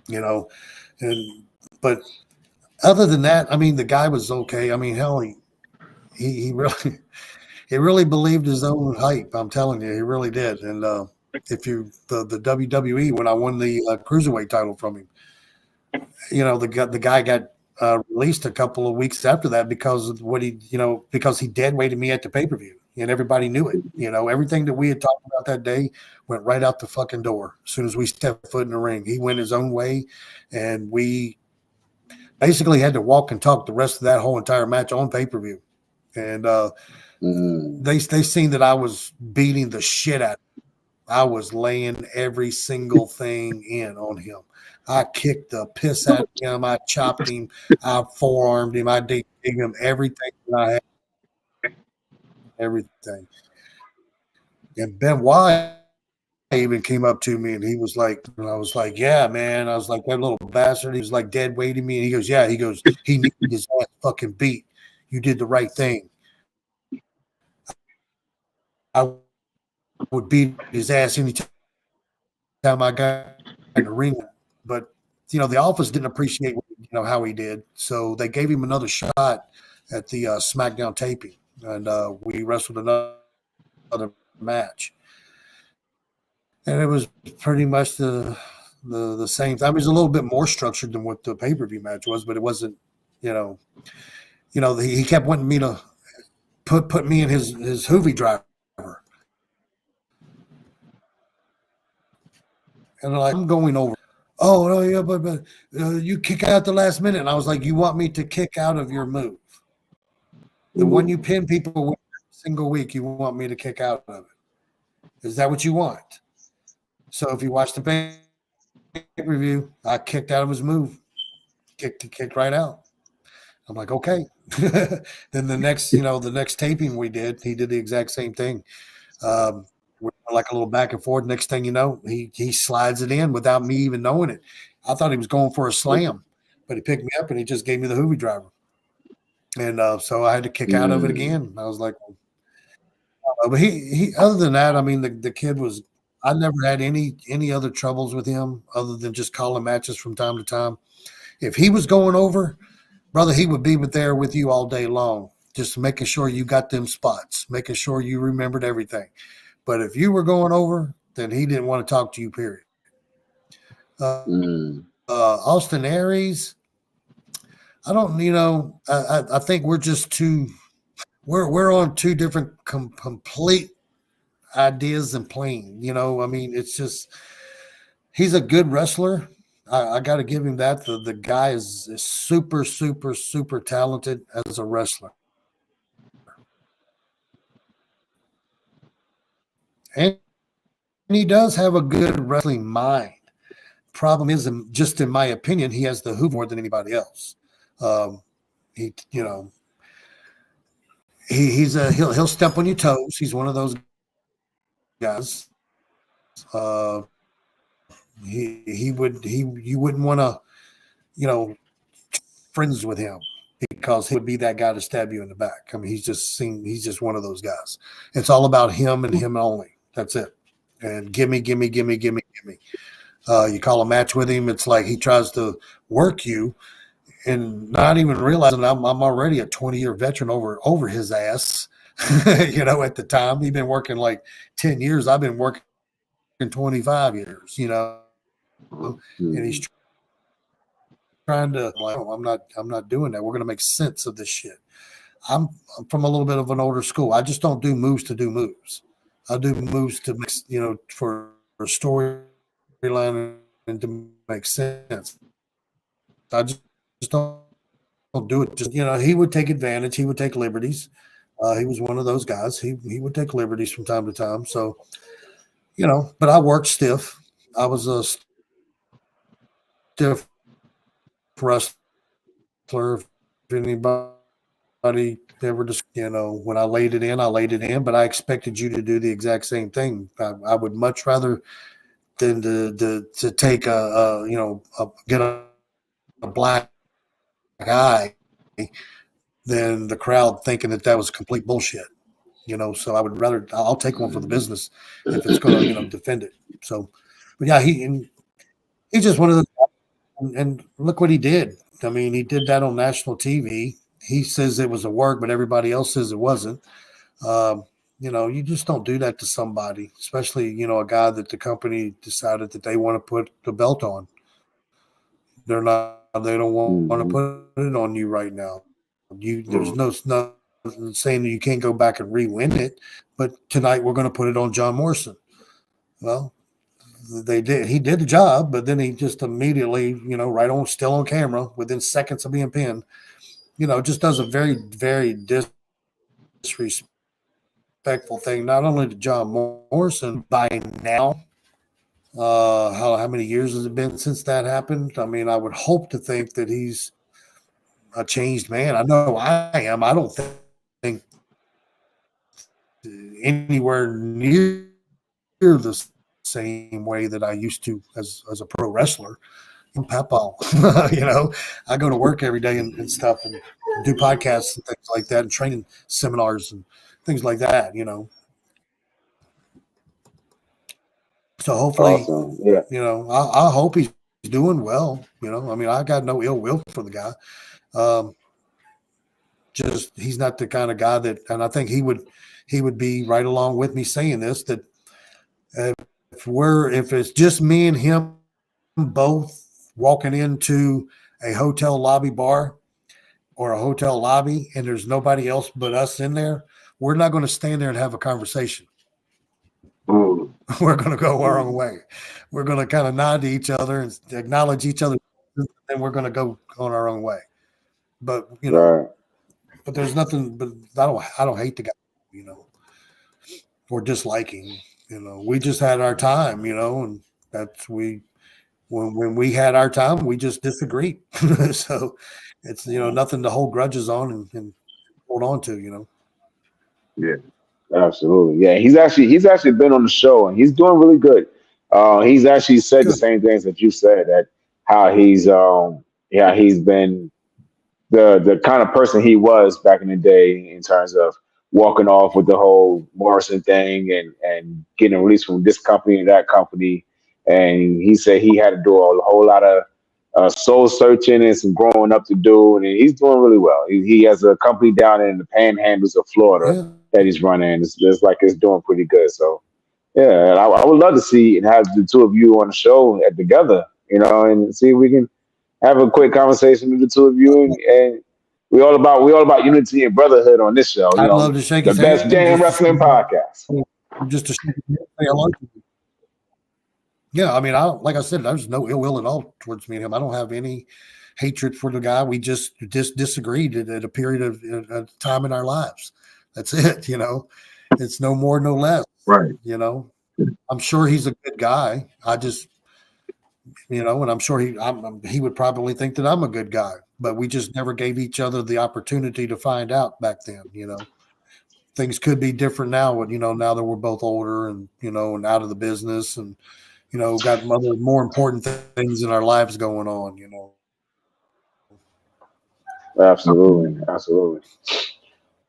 but other than that, I mean, the guy was okay. I mean, hell, he really believed his own hype. I'm telling you, he really did. And if you the WWE, when I won the cruiserweight title from him, the guy got released a couple of weeks after that because of what because he dead weighted me at the pay-per-view, and everybody knew it. Everything that we had talked about that day went right out the fucking door as soon as we stepped foot in the ring. He went his own way, and we basically had to walk and talk the rest of that whole entire match on pay-per-view. And they seen that I was beating the shit out of him. I was laying every single thing in on him. I kicked the piss out of him. I chopped him. I forearmed him. I did him everything that I had. Everything. And Benoit even came up to me and he was like, and I was like, yeah, man. I was like, that little bastard. He was like dead weighting me. And he goes, yeah. He goes, he needed his ass fucking beat. You did the right thing. I would beat his ass anytime I got in the ring. But, the office didn't appreciate, how he did. So they gave him another shot at the SmackDown taping. And we wrestled another match. And it was pretty much the same thing. I mean, it was a little bit more structured than what the pay-per-view match was, but it wasn't, he kept wanting me to put me in his Hoovy driver. And like, I'm going over. Oh, no, yeah, but you kick out the last minute. And I was like, you want me to kick out of your move? The one you pin people with every single week, you want me to kick out of it? Is that what you want? So if you watch the pay-per-view, I kicked out of his move. Kicked right out. I'm like, okay. Then the next taping we did, he did the exact same thing. We're like a little back and forth. Next thing you know, he slides it in without me even knowing it. I thought he was going for a slam, but he picked me up and he just gave me the Hoovy driver. And so I had to kick out of it again. I was like, but he other than that, I mean, the kid was I never had any other troubles with him other than just calling matches from time to time. If he was going over, brother, he would be there with you all day long, just making sure you got them spots, making sure you remembered everything. But if you were going over, then he didn't want to talk to you, period. Austin Aries, I don't, I think we're just we're on two different complete ideas and plane. I mean, it's just, he's a good wrestler. I got to give him that. The guy is super, super, super talented as a wrestler. And he does have a good wrestling mind. Problem is, just in my opinion, he has the hoop more than anybody else. He'll step on your toes. He's one of those guys. You wouldn't want to, friends with him, because he would be that guy to stab you in the back. I mean, he's just one of those guys. It's all about him and him only. That's it. And gimme. You call a match with him, it's like he tries to work you and not even realizing I'm already a 20-year veteran over his ass. At the time, he'd been working like 10 years. I've been working 25 years, and he's trying to, like, oh, I'm not doing that. We're going to make sense of this shit. I'm from a little bit of an older school. I just don't do moves to do moves. I do moves to make, for a storyline and to make sense. I just don't do it. Just, he would take advantage. He would take liberties. He was one of those guys. He would take liberties from time to time. So, but I worked stiff. I was a stiff wrestler. If anybody ever just, when I laid it in, but I expected you to do the exact same thing. I would much rather than to take get a black eye than the crowd thinking that was complete bullshit. So I would rather, I'll take one for the business if it's going to, defend it. So, but yeah, he's just one of those, and look what he did. I mean, he did that on national TV. He says it was a work, but everybody else says it wasn't. You just don't do that to somebody, especially, a guy that the company decided that they want to put the belt on. They don't want to put it on you right now. There's nothing saying that you can't go back and re-win it, but tonight we're going to put it on John Morrison. Well, he did the job, but then he just immediately, right on, still on camera, within seconds of being pinned, just does a very, very disrespectful thing, not only to John Morrison. By now, how many years has it been since that happened? I mean, I would hope to think that he's a changed man. I know I am. I don't think anywhere near the same way that I used to as a pro wrestler. I'm Papaw. I go to work every day and stuff, and do podcasts and things like that, and training seminars and things like that. So hopefully, awesome. Yeah. I hope he's doing well. I mean, I got no ill will for the guy. Just, he's not the kind of guy that, and I think he would be right along with me saying this, that if it's just me and him both walking into a hotel lobby bar or a hotel lobby and there's nobody else but us in there, we're not going to stand there and have a conversation. We're going to go our own way. We're going to kind of nod to each other and acknowledge each other, and we're going to go on our own way. But right. But there's nothing. But I don't hate the guy, or disliking. We just had our time, and that's when we had our time, we just disagreed. So it's nothing to hold grudges on and hold on to. Yeah. Absolutely. Yeah, he's actually been on the show and he's doing really good. He's actually said the same things that you said, that how he's been the kind of person he was back in the day in terms of walking off with the whole Morrison thing and getting released from this company and that company. And he said he had to do a whole lot of soul searching and some growing up to do, and he's doing really well. He has a company down in the Panhandles of Florida Yeah. that he's running. It's like it's doing pretty good. So yeah, and I would love to see and have the two of you on the show together, and see if we can have a quick conversation with the two of you, and we all about unity and brotherhood on this show. I'd love to shake The his Best hand. Damn Wrestling Podcast. Just to shake his hand, say hello. Yeah, I mean, like I said, there's no ill will at all towards me and him. I don't have any hatred for the guy. We just disagreed at a period of a time in our lives. That's it. It's no more, no less. Right. I'm sure he's a good guy. I just, and I'm sure he would probably think that I'm a good guy, but we just never gave each other the opportunity to find out back then. Things could be different now. Now that we're both older and and out of the business and got other more important things in our lives going on. Absolutely.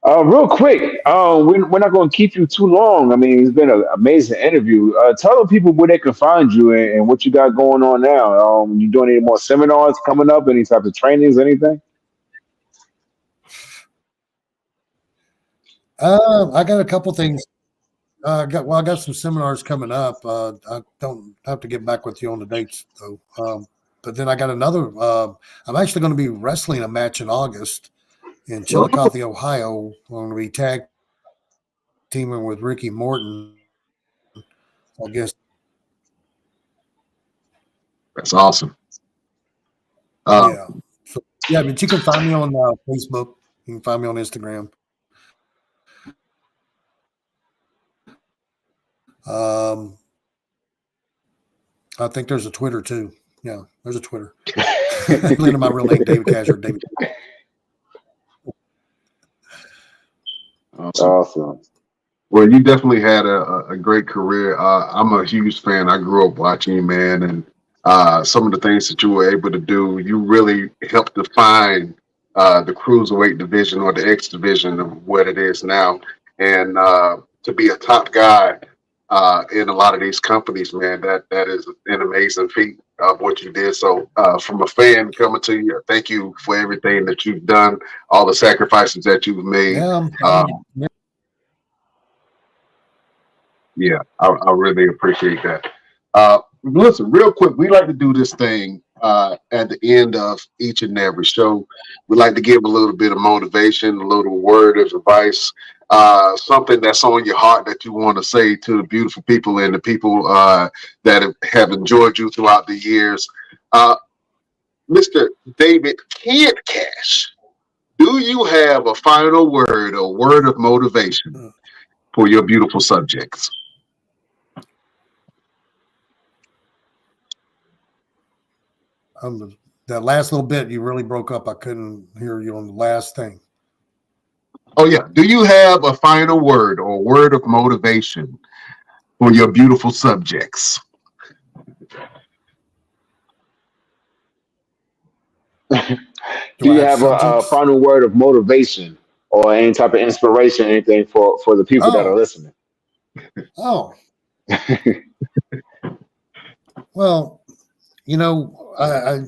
Real quick, we're not going to keep you too long. I mean, it's been an amazing interview. Tell the people where they can find you and what you got going on now. You doing any more seminars coming up? Any type of trainings? Anything? I got a couple things. I got some seminars coming up. I don't have to get back with you on the dates though. But then I got another. I'm actually going to be wrestling a match in August in Chillicothe, Ohio. I'm going to be tag teaming with Ricky Morton. I guess That's awesome. yeah. So, yeah, but you can find me on Facebook. You can find me on Instagram. I think there's a Twitter too. Yeah, there's a Twitter. Into my real name, David Casher. David. Awesome. Well, you definitely had a great career. I'm a huge fan. I grew up watching you, man, and some of the things that you were able to do, you really helped define the cruiserweight division or the X division of what it is now. And to be a top guy in a lot of these companies, man, that is an amazing feat of what you did. So from a fan coming to you, thank you for everything that you've done, all the sacrifices that you've made. Yeah, I really appreciate that. Listen, real quick, we like to do this thing at the end of each and every show. We like to give a little bit of motivation, a little word of advice, something that's on your heart that you want to say to the beautiful people and the people that have enjoyed you throughout the years. Mr. David Kid Cash, do you have a final word or word of motivation for your beautiful subjects? That last little bit, you really broke up. I couldn't hear you on the last thing. Oh, yeah. Do you have a final word or word of motivation for your beautiful subjects? Do you have a final word of motivation or any type of inspiration, anything for the people that are listening? Oh. Well, I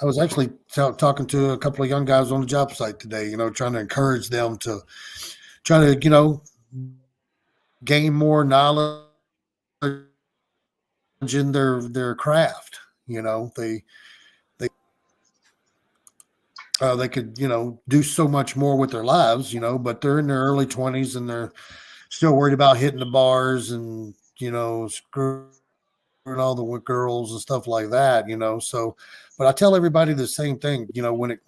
was actually talking to a couple of young guys on the job site today, trying to encourage them to try to, gain more knowledge in their craft. They could, do so much more with their lives, but they're in their early 20s and they're still worried about hitting the bars and, screwing all the girls and stuff like that, So, but I tell everybody the same thing, when it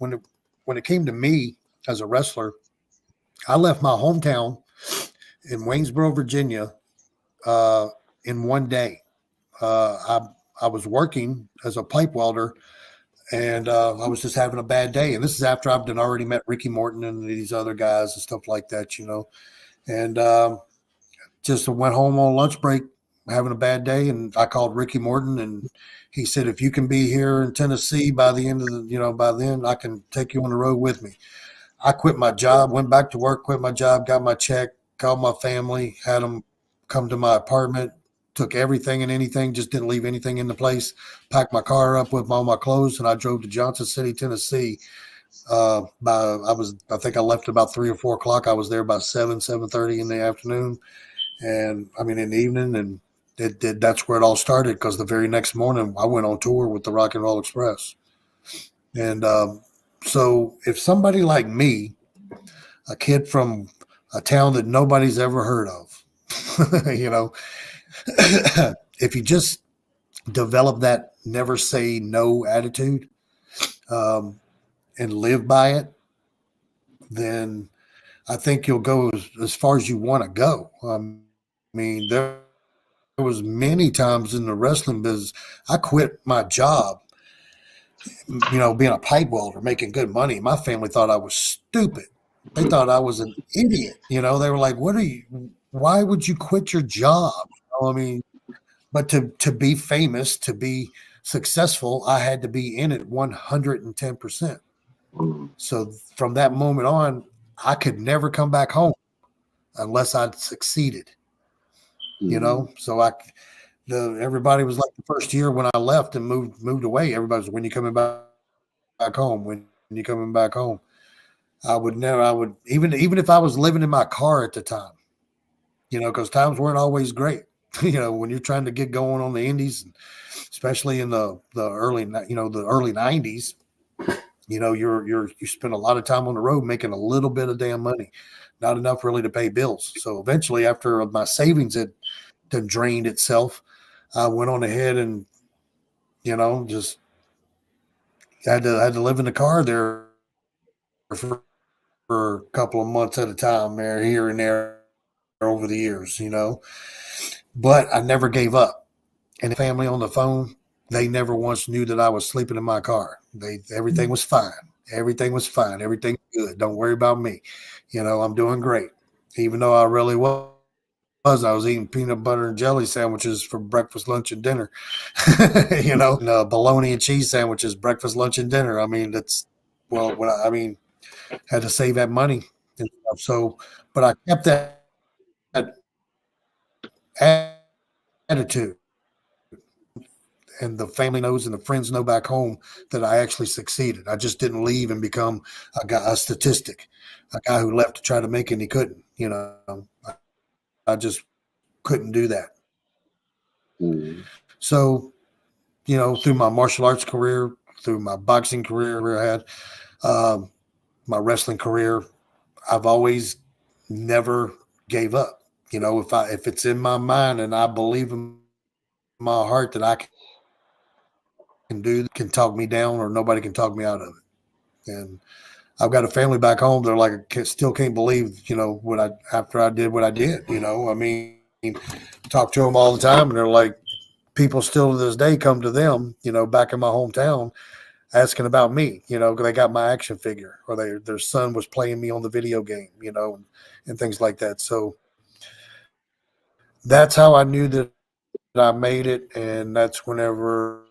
came to me as a wrestler, I left my hometown in Waynesboro, Virginia, in one day. I was working as a pipe welder, and I was just having a bad day. And this is after I've already met Ricky Morton and these other guys and stuff like that, And just went home on lunch break, having a bad day, and I called Ricky Morton, and he said, if you can be here in Tennessee by the end of by then I can take you on the road with me. I quit my job, went back to work, quit my job, got my check, called my family, had them come to my apartment, took everything and anything, just didn't leave anything in the place, packed my car up with all my clothes, and I drove to Johnson City, Tennessee. I think I left about 3 or 4 o'clock. I was there by 7:30 in the afternoon, and I mean in the evening, and that's where it all started. Because the very next morning I went on tour with the Rock and Roll Express, and so if somebody like me, a kid from a town that nobody's ever heard of, you know, if you just develop that never say no attitude, and live by it, then I think you'll go as far as you want to go. I mean, there was many times in the wrestling business, I quit my job, being a pipe welder, making good money. My family thought I was stupid. They thought I was an idiot. They were like, why would you quit your job? I mean, but to be famous, to be successful, I had to be in it 110%. So from that moment on, I could never come back home unless I'd succeeded. So everybody was like the first year when I left and moved away. Everybody was, when you coming back home? When you coming back home? I would even if I was living in my car at the time, because times weren't always great. When you're trying to get going on the indies, especially in the early 90s, you spend a lot of time on the road making a little bit of damn money, not enough really to pay bills. So eventually, after my savings had drained itself, I went on ahead and just had to live in the car there for a couple of months at a time, there, here and there, over the years. But I never gave up. And the family on the phone, they never once knew that I was sleeping in my car. Everything was fine. Everything was fine. Everything's good. Don't worry about me. I'm doing great. Even though I really was. I was eating peanut butter and jelly sandwiches for breakfast, lunch, and dinner. And bologna and cheese sandwiches, breakfast, lunch, and dinner. I mean, had to save that money and stuff. So, but I kept that attitude. And the family knows and the friends know back home that I actually succeeded. I just didn't leave and become a statistic, a guy who left to try to make it and he couldn't. I just couldn't do that. So, through my martial arts career, through my boxing career I had, my wrestling career, I've always never gave up. If it's in my mind and I believe in my heart that I can talk me down or nobody can talk me out of it. And I've got a family back home. They're like, still can't believe, after I did what I did, I mean, talk to them all the time. And they're like, people still to this day come to them, back in my hometown asking about me, because they got my action figure or their son was playing me on the video game, and things like that. So that's how I knew that I made it. And that's whenever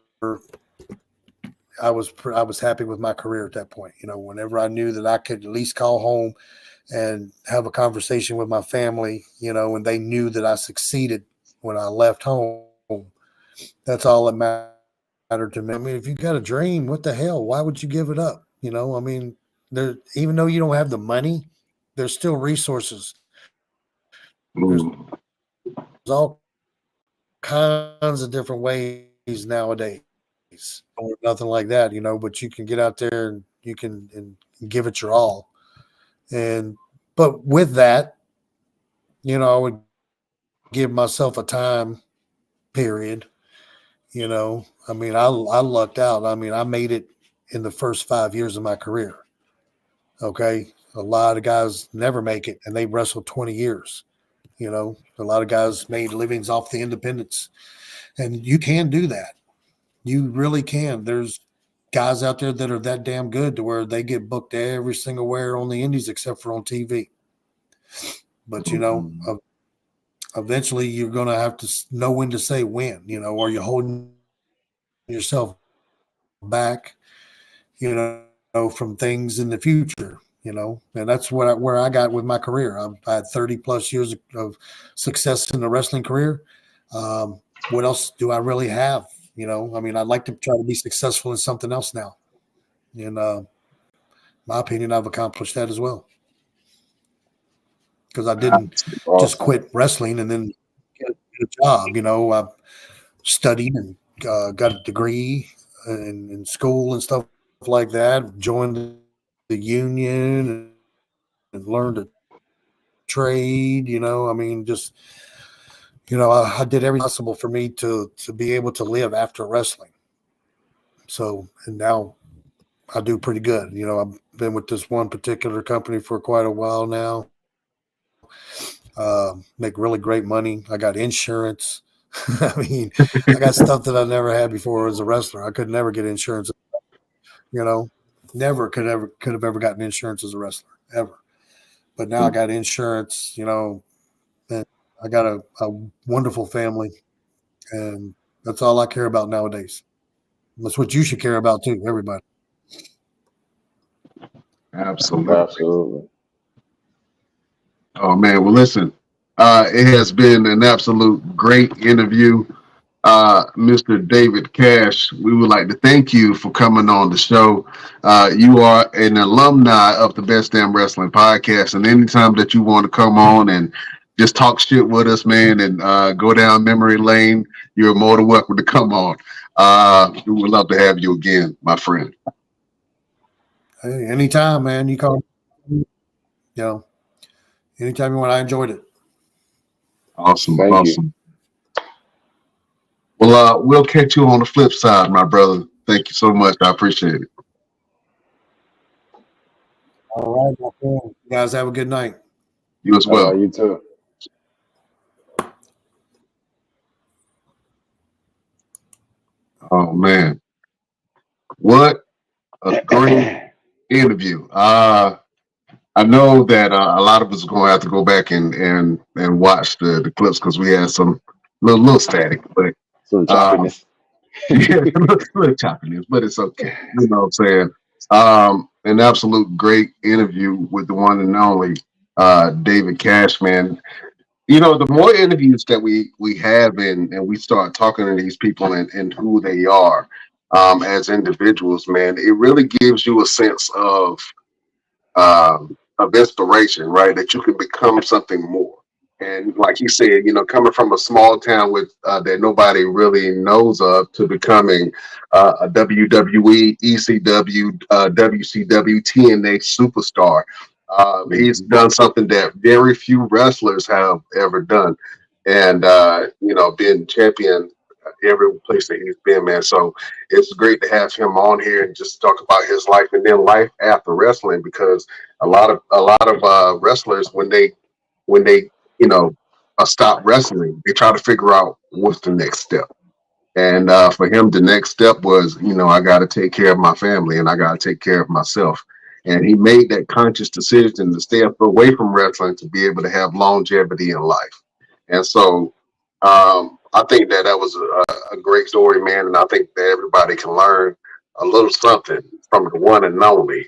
I was happy with my career at that point. Whenever I knew that I could at least call home and have a conversation with my family, and they knew that I succeeded when I left home, that's all that mattered to me. I mean, if you got a dream, what the hell? Why would you give it up? I mean, even though you don't have the money, there's still resources. There's all kinds of different ways nowadays. Or nothing like that, but you can get out there and you can and give it your all. But with that, I would give myself a time period. I mean, I lucked out. I mean, I made it in the first 5 years of my career. Okay. A lot of guys never make it and they wrestled 20 years. A lot of guys made livings off the independents, and you can do that. You really can. There's guys out there that are that damn good to where they get booked every single where on the indies except for on TV. But, eventually you're going to have to know when to say when, or you're holding yourself back, from things in the future. and that's where I got with my career. I've had 30 plus years of success in the wrestling career. What else do I really have? I'd like to try to be successful in something else now. In my opinion, I've accomplished that as well. Because I didn't just quit wrestling and then get a job. I studied and got a degree in school and stuff like that. Joined the union and learned a trade. I did everything possible for me to be able to live after wrestling. So, and now I do pretty good. I've been with this one particular company for quite a while now. Make really great money. I got insurance. I got stuff that I never had before as a wrestler. I could never get insurance. Never could have ever gotten insurance as a wrestler ever. But now I got insurance. And I got a wonderful family, and that's all I care about nowadays. That's what you should care about too, everybody. Absolutely. Oh man, well listen, it has been an absolute great interview. Mr. David Cash, we would like to thank you for coming on the show. You are an alumni of the Best Damn Wrestling Podcast, and anytime that you want to come on and just talk shit with us, man, and go down memory lane, you're more than welcome to come on. We would love to have you again, my friend. Hey, anytime, man. You call. Anytime you want. I enjoyed it. Awesome. Well, we'll catch you on the flip side, my brother. Thank you so much. I appreciate it. All right, my friend. You guys have a good night. You as well. You too. Oh man, what a great interview. I know that a lot of us are going to have to go back and watch the clips because we had some little static, but some choppiness. Yeah, little choppiness, but it's okay. You know what I'm saying? An absolute great interview with the one and only David Cash, man. The more interviews that we have and we start talking to these people and who they are as individuals, man, it really gives you a sense of inspiration, right? That you can become something more. And like you said, coming from a small town with that nobody really knows of to becoming a WWE, ECW, WCW, TNA superstar. He's done something that very few wrestlers have ever done. And, being champion every place that he's been, man. So it's great to have him on here and just talk about his life and then life after wrestling, because a lot of wrestlers, when they stop wrestling, they try to figure out what's the next step. And for him, the next step was, I got to take care of my family and I got to take care of myself. And he made that conscious decision to stay away from wrestling to be able to have longevity in life. And so I think that was a great story, man. And I think that everybody can learn a little something from the one and only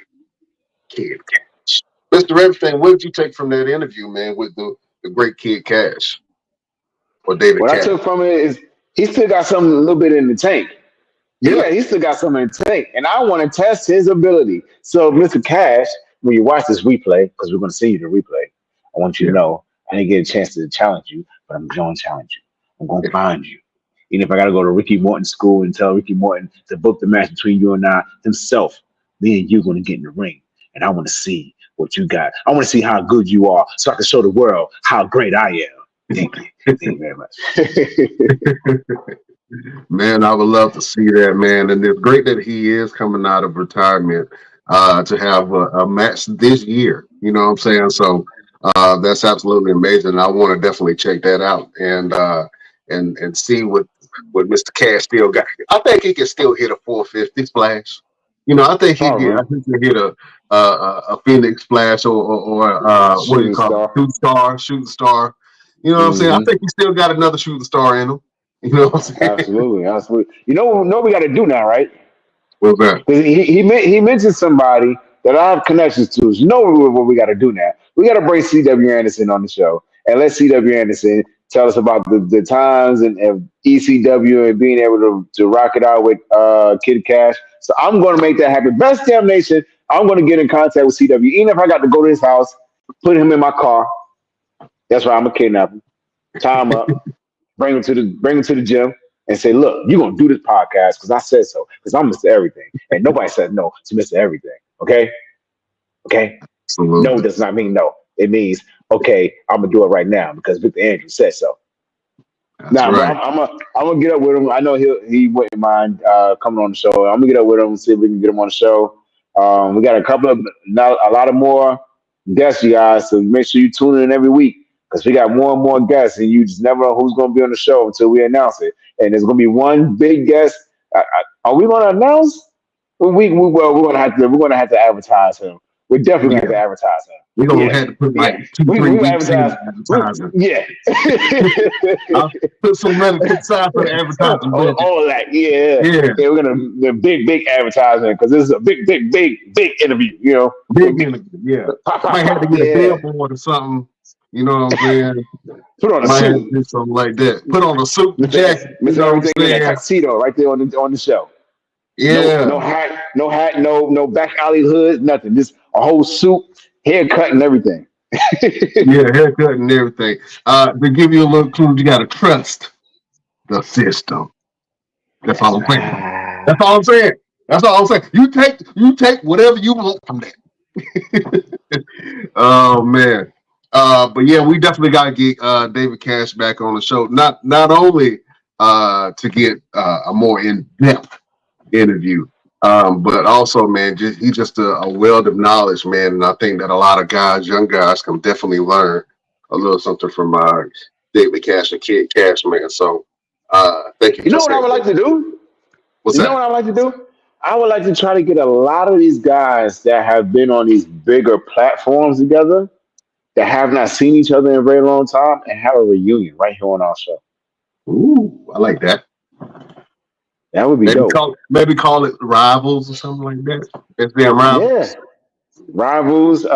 Kid Cash. Mr. Everything, what did you take from that interview, man, with the great Kid Cash or David What Cash? I took from it is he still got something a little bit in the tank. Yeah, he still got something in the tank. And I want to test his ability. So, Mr. Cash, when you watch this replay, because we're going to see you the replay, I want you to know I didn't get a chance to challenge you, but I'm going to challenge you. I'm going to find you. Even if I got to go to Ricky Morton's school and tell Ricky Morton to book the match between you and I himself, me and you going to get in the ring. And I want to see what you got. I want to see how good you are so I can show the world how great I am. Thank you. Thank you very much. Man, I would love to see that, man. And it's great that he is coming out of retirement to have a match this year. You know what I'm saying? So that's absolutely amazing. I want to definitely check that out and see what Mr. Cash still got. I think he can still hit a 450 splash. I think he can hit a Phoenix splash or what do you call it? Shooting star. You know what I'm saying? I think he still got another shooting star in him. You know what I'm saying? Absolutely. You know what we got to do now, right? What's that? Because he mentioned somebody that I have connections to. You know what we got to do now? We got to bring C.W. Anderson on the show and let C.W. Anderson tell us about the times and ECW and being able to rock it out with Kid Cash. So I'm going to make that happen. Best Damn Nation, I'm going to get in contact with CW. Even if I got to go to his house, put him in my car. That's why I'm a kidnapper. Tie him up, bring him to the gym, and say, look, you're going to do this podcast because I said so. Because I'm Mr. Everything. And nobody said no to Mr. Everything. Okay? Okay? Absolutely. No does not mean no. It means, okay, I'm going to do it right now because Victor Andrews said so. Nah, right. I'm gonna get up with him. I know he wouldn't mind coming on the show. I'm gonna get up with him and see if we can get him on the show. We got a lot of more guests, you guys. So make sure you tune in every week because we got more and more guests, and you just never know who's gonna be on the show until we announce it. And there's gonna be one big guest. Are we gonna announce? We're gonna have to advertise him. We're definitely gonna have to advertise him. We're gonna have to put like 2-3 weeks in advertising. Yeah. I'll put some money aside for the advertising. All that, yeah. We're gonna the big advertising because this is a big interview. You know, big interview. Yeah, might have to get a billboard or something. You know what I'm saying? Put on a suit, something like that. Put on a suit, jacket. You know what I'm saying? A tuxedo right there on the show. Yeah. No hat, no back alley hood, nothing. Just a whole suit, haircut, and everything. Yeah, haircut and everything. To give you a little clue, you gotta trust the system. That's all I'm saying. That's all I'm saying. That's all I'm saying. You take whatever you want from that. Oh man. But yeah, we definitely gotta get David Cash back on the show. Not only to get a more in-depth interview, but also, man, he's just a wealth of knowledge, man. And I think that a lot of guys, young guys, can definitely learn a little something from David Cash and Kid Cash, man. So thank you. You know what I would like to do? What's that? You know what I would like to do? I would like to try to get a lot of these guys that have been on these bigger platforms together that have not seen each other in a very long time and have a reunion right here on our show. Ooh, I like that. That would be dope. Maybe call it Rivals or something like that. It's their Rivals. Yeah. Rivals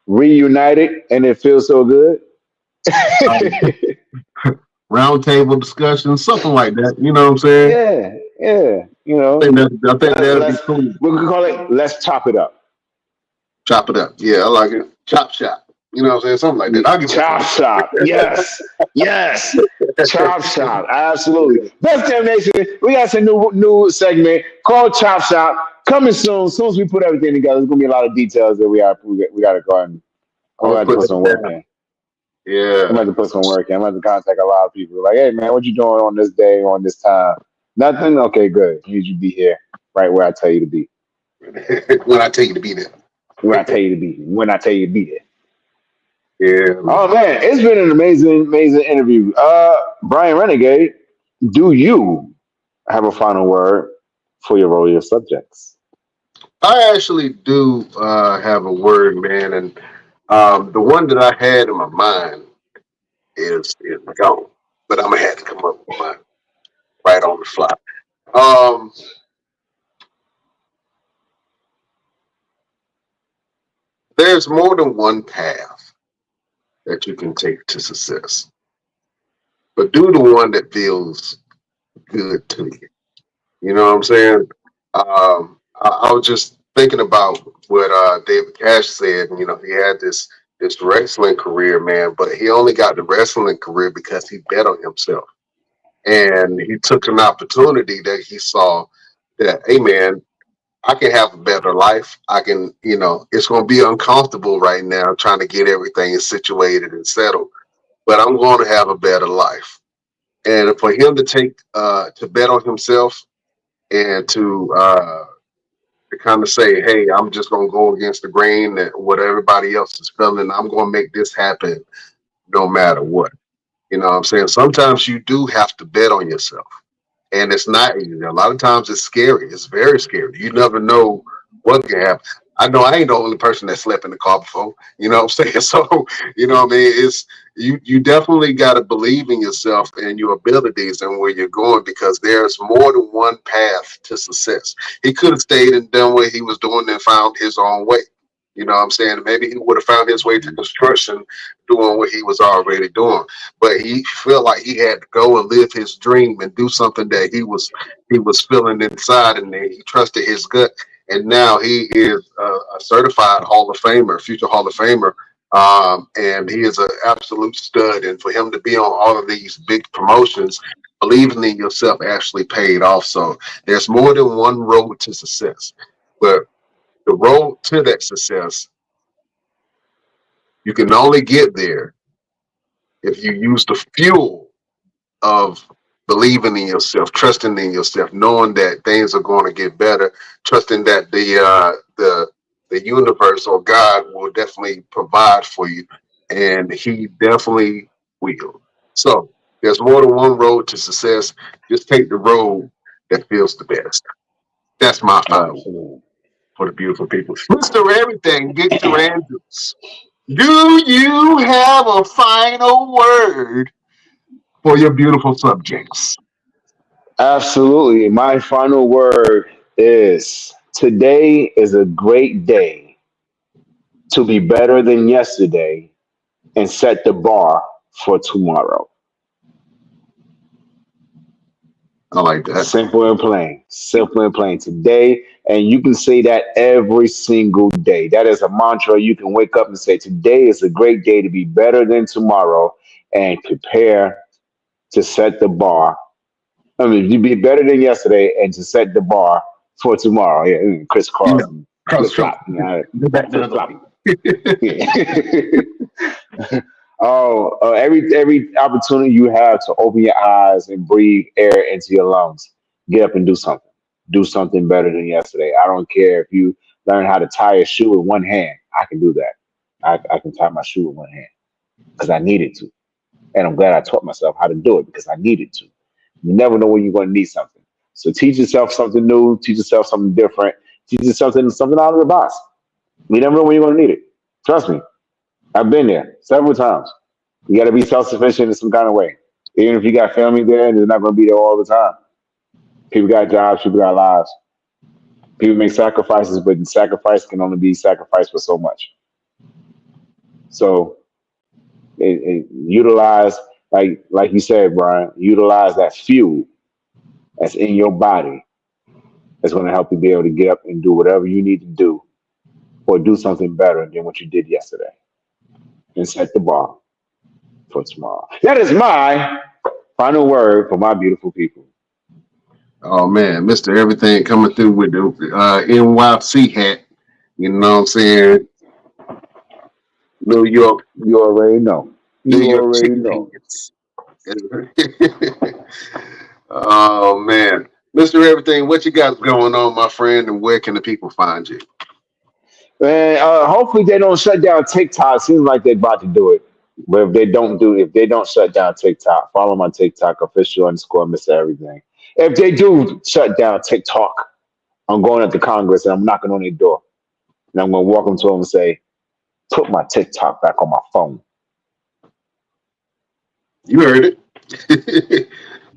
reunited and it feels so good. Roundtable discussion, something like that. You know what I'm saying? Yeah. You know. I think that'd be cool. We could call it Let's Chop It Up. Chop it up. Yeah, I like it. Chop shop. You know what I'm saying? Something like that. I'll give Chop shop. Yes. Chop shop. Absolutely. Best Damn Nation. We got some new segment called Chop Shop coming soon. As soon as we put everything together, there's gonna be a lot of details that we got to go and put some work in. Yeah. I'm going to put some work in. I'm going to contact a lot of people. Like, hey man, what you doing on this day, on this time? Nothing? Okay, good. You need you to be here right where I tell you to be. When I tell you to be there. When I tell you to be there. Yeah. Oh man, it's been an amazing interview. Brian Renegade, do you have a final word for your roll your subjects? I actually do have a word, man, and the one that I had in my mind is gone, but I'm gonna have to come up with mine right on the fly. There's more than one path that you can take to success, but do the one that feels good to you. You know what I'm saying? I was just thinking about what David Cash said. You know, he had this wrestling career, man, but he only got the wrestling career because he bet on himself. And he took an opportunity that he saw that, hey, man, I can have a better life. I can, you know, it's going to be uncomfortable right now trying to get everything situated and settled, but I'm going to have a better life. And for him to take, to bet on himself and to kind of say, hey, I'm just going to go against the grain and what everybody else is feeling. I'm going to make this happen no matter what. You know what I'm saying? Sometimes you do have to bet on yourself. And it's not easy. A lot of times it's scary. It's very scary. You never know what can happen. I know I ain't the only person that slept in the car before. You know what I'm saying? So, you know what I mean? It's you definitely gotta believe in yourself and your abilities and where you're going, because there's more than one path to success. He could have stayed and done what he was doing and found his own way. You know what I'm saying? Maybe he would have found his way to construction doing what he was already doing. But he felt like he had to go and live his dream and do something that he was feeling inside, and then he trusted his gut, and now he is a certified Hall of Famer, future Hall of Famer, and he is an absolute stud. And for him to be on all of these big promotions, believing in yourself actually paid off. So there's more than one road to success, but the road to that success, you can only get there if you use the fuel of believing in yourself, trusting in yourself, knowing that things are going to get better, trusting that the universe or God will definitely provide for you, and He definitely will. So there's more than one road to success. Just take the road that feels the best. That's my final Absolutely. for the beautiful people. Mr. Everything, Victor Andrews. Do you have a final word for your beautiful subjects? Absolutely. My final word is today is a great day to be better than yesterday and set the bar for tomorrow. I like that. Simple and plain. Simple and plain. Today, and you can say that every single day. That is a mantra you can wake up and say, today is a great day to be better than tomorrow and prepare to set the bar. I mean, you be better than yesterday and to set the bar for tomorrow. Yeah, Yeah, crisscross and cross flip true. flop. You know, Back the flip other flop. way. Yeah. Every opportunity you have to open your eyes and breathe air into your lungs, get up and do something. Do something better than yesterday. I don't care if you learn how to tie a shoe with one hand. I can do that. I can tie my shoe with one hand because I needed to. And I'm glad I taught myself how to do it because I needed to. You never know when you're going to need something. So teach yourself something new, teach yourself something different, teach yourself something out of the box. You never know when you're going to need it. Trust me. I've been there several times. You got to be self sufficient in some kind of way. Even if you got family there, they're not going to be there all the time. People got jobs, people got lives. People make sacrifices, but the sacrifice can only be sacrificed for so much. So utilize, like you said, Brian, utilize that fuel that's in your body that's going to help you be able to get up and do whatever you need to do or do something better than what you did yesterday and set the bar for tomorrow. That is my final word for my beautiful people. Oh man, Mr. Everything coming through with the NYC hat. You know what I'm saying? New York, You already know. New You York already chicken know. heads. Oh man, Mr. Everything, what you got going on, my friend, and where can the people find you? And hopefully they don't shut down TikTok. Seems like they're about to do it. But if they don't shut down TikTok, follow my TikTok official underscore Mr. Everything. If they do shut down TikTok, I'm going up to Congress and I'm knocking on their door. And I'm going to walk them to them and say, put my TikTok back on my phone. You heard it. You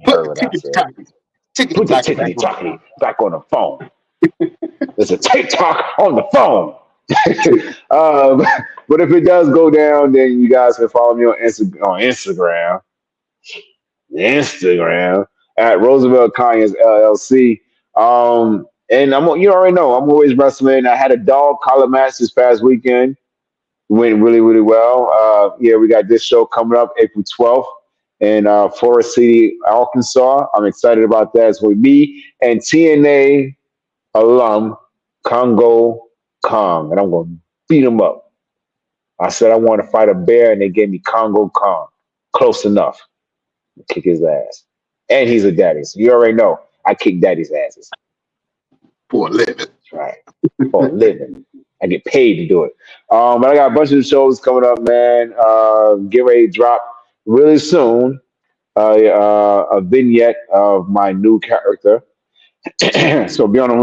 Put heard the what I tickety said. tockety, tickety Put the tockety back tickety on. tockety back on the phone. There's a TikTok on the phone. um, but if it does go down, then you guys can follow me on Instagram. Instagram at Roosevelt Conyers LLC. And you already know I'm always wrestling. I had a dog collar match this past weekend. Went really, really well. Yeah, we got this show coming up April 12th in Forest City, Arkansas. I'm excited about that. It's with me and TNA alum Congo Kong, and I'm going to beat him up. I said I want to fight a bear, and they gave me Congo Kong. Close enough. Kick his ass. And he's a daddy. So you already know I kick daddy's asses. For a living. That's right. For a living. I get paid to do it. But I got a bunch of shows coming up, man. Get ready to drop really soon a vignette of my new character. So be on the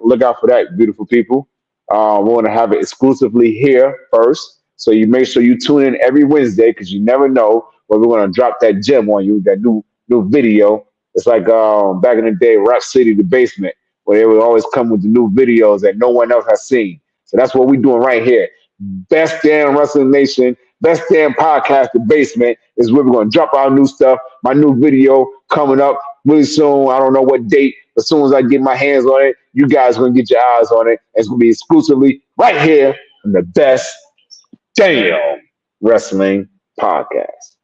lookout for that, beautiful people. We're going to have it exclusively here first. So you make sure you tune in every Wednesday because you never know when we're going to drop that gem on you, that new video. It's like back in the day, Rap City, the basement, where they would always come with the new videos that no one else has seen. So that's what we're doing right here. Best Damn Wrestling Nation, Best Damn Podcast, The Basement is where we're going to drop our new stuff. My new video coming up really soon. I don't know what date. As soon as I get my hands on it, you guys are going to get your eyes on it. It's going to be exclusively right here on the Best Damn Wrestling Podcast.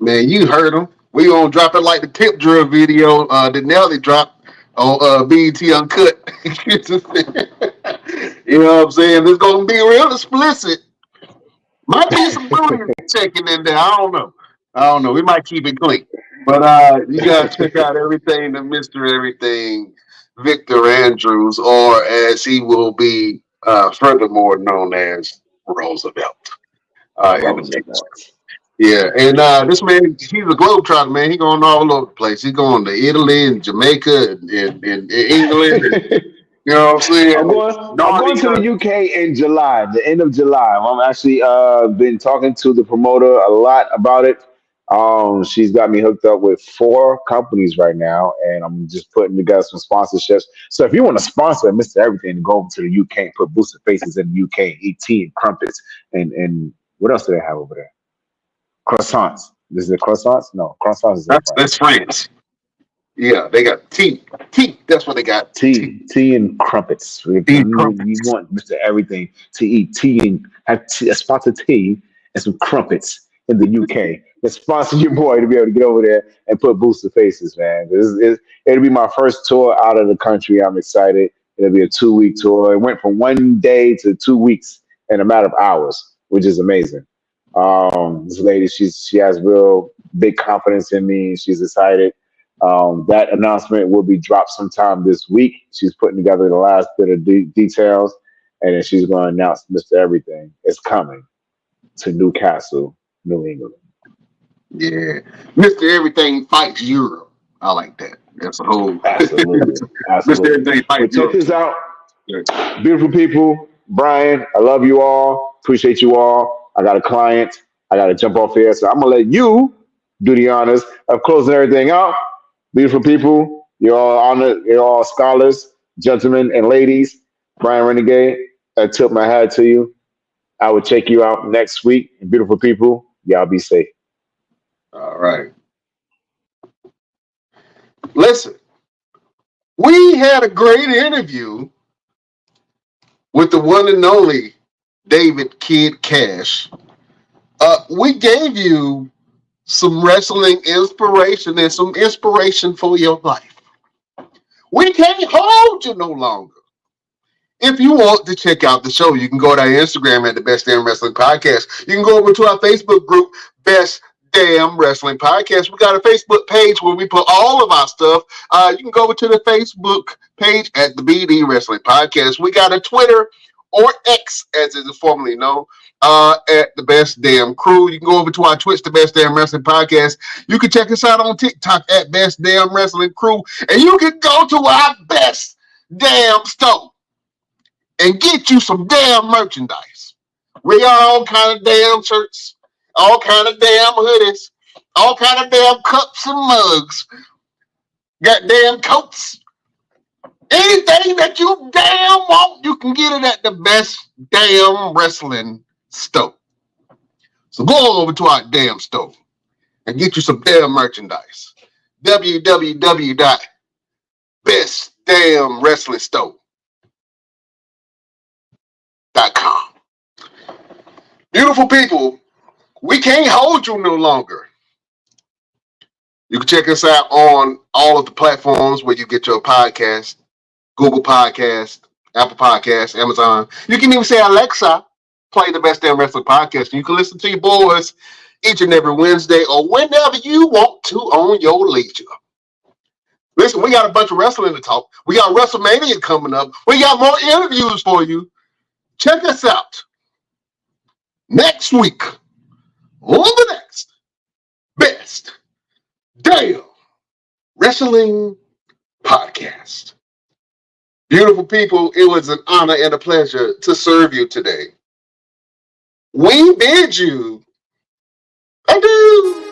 Man, you heard him. We gonna drop it like the tip drill video that Nelly dropped on BET Uncut. You know what I'm saying? It's gonna be real explicit. Might be some booty checking in there. I don't know. We might keep it clean. But you gotta check out everything that Mr. Everything Victor Andrews, or as he will be furthermore known as Roosevelt. In the future. Yeah, and this man, he's a globetrotter, man. He's going all over the place. He's going to Italy and Jamaica and England. And, you know what I'm saying? I'm going to the UK in July, the end of July. I'm actually been talking to the promoter a lot about it. She's got me hooked up with 4 companies right now, and I'm just putting together some sponsorships. So if you want to sponsor Mr. Everything, go over to the UK and put Booster Faces in the UK, eat tea and crumpets, and what else do they have over there? Croissants. Is it croissants? No, croissants is that's France. Yeah, they got tea. That's what they got. Tea and crumpets. You want Mr. Everything to eat tea and have a spot of tea and some crumpets in the UK. Let's sponsor your boy to be able to get over there and put Booster Faces, man. It'll be my first tour out of the country. I'm excited. It'll be a 2-week tour. It went from 1 day to 2 weeks in a matter of hours, which is amazing. This lady, she has real big confidence in me. She's excited. That announcement will be dropped sometime this week. She's putting together the last bit of details, and then she's going to announce Mr. Everything is coming to Newcastle, New England. Yeah, Mr. Everything fights Europe. I like that. That's a whole absolutely. Mr. Everything fights Europe. Check this out, beautiful people. Brian, I love you all. Appreciate you all. I got a client. I got to jump off here. So I'm going to let you do the honors of closing everything out. Beautiful people, you're all scholars, gentlemen, and ladies. Brian Renegade, I tip my hat to you. I will check you out next week. And beautiful people, y'all be safe. All right. Listen, we had a great interview with the one and only David Kid Cash. We gave you some wrestling inspiration and some inspiration for your life. We can't hold you no longer. If you want to check out the show, you can go to our Instagram at the Best Damn Wrestling Podcast. You can go over to our Facebook group, Best Damn Wrestling Podcast. We got a Facebook page where we put all of our stuff. You can go over to the Facebook page at the BD Wrestling Podcast. We got a Twitter, or X, as it is formerly known, at the Best Damn Crew. You can go over to our Twitch, the Best Damn Wrestling Podcast. You can check us out on TikTok at Best Damn Wrestling Crew. And you can go to our Best Damn Store and get you some damn merchandise. We got all kind of damn shirts, all kind of damn hoodies, all kind of damn cups and mugs, got damn coats. Anything that you damn want, you can get it at the Best Damn Wrestling Store. So go over to our damn store and get you some damn merchandise. www.bestdamnwrestlingstore.com. Beautiful people, we can't hold you no longer. You can check us out on all of the platforms where you get your podcast. Google Podcast, Apple Podcast, Amazon. You can even say, Alexa, play the Best Damn Wrestling Podcast. And you can listen to your boys each and every Wednesday or whenever you want to on your leisure. Listen, we got a bunch of wrestling to talk. We got WrestleMania coming up. We got more interviews for you. Check us out next week on the next Best Damn Wrestling Podcast. Beautiful people, it was an honor and a pleasure to serve you today. We bid you adieu.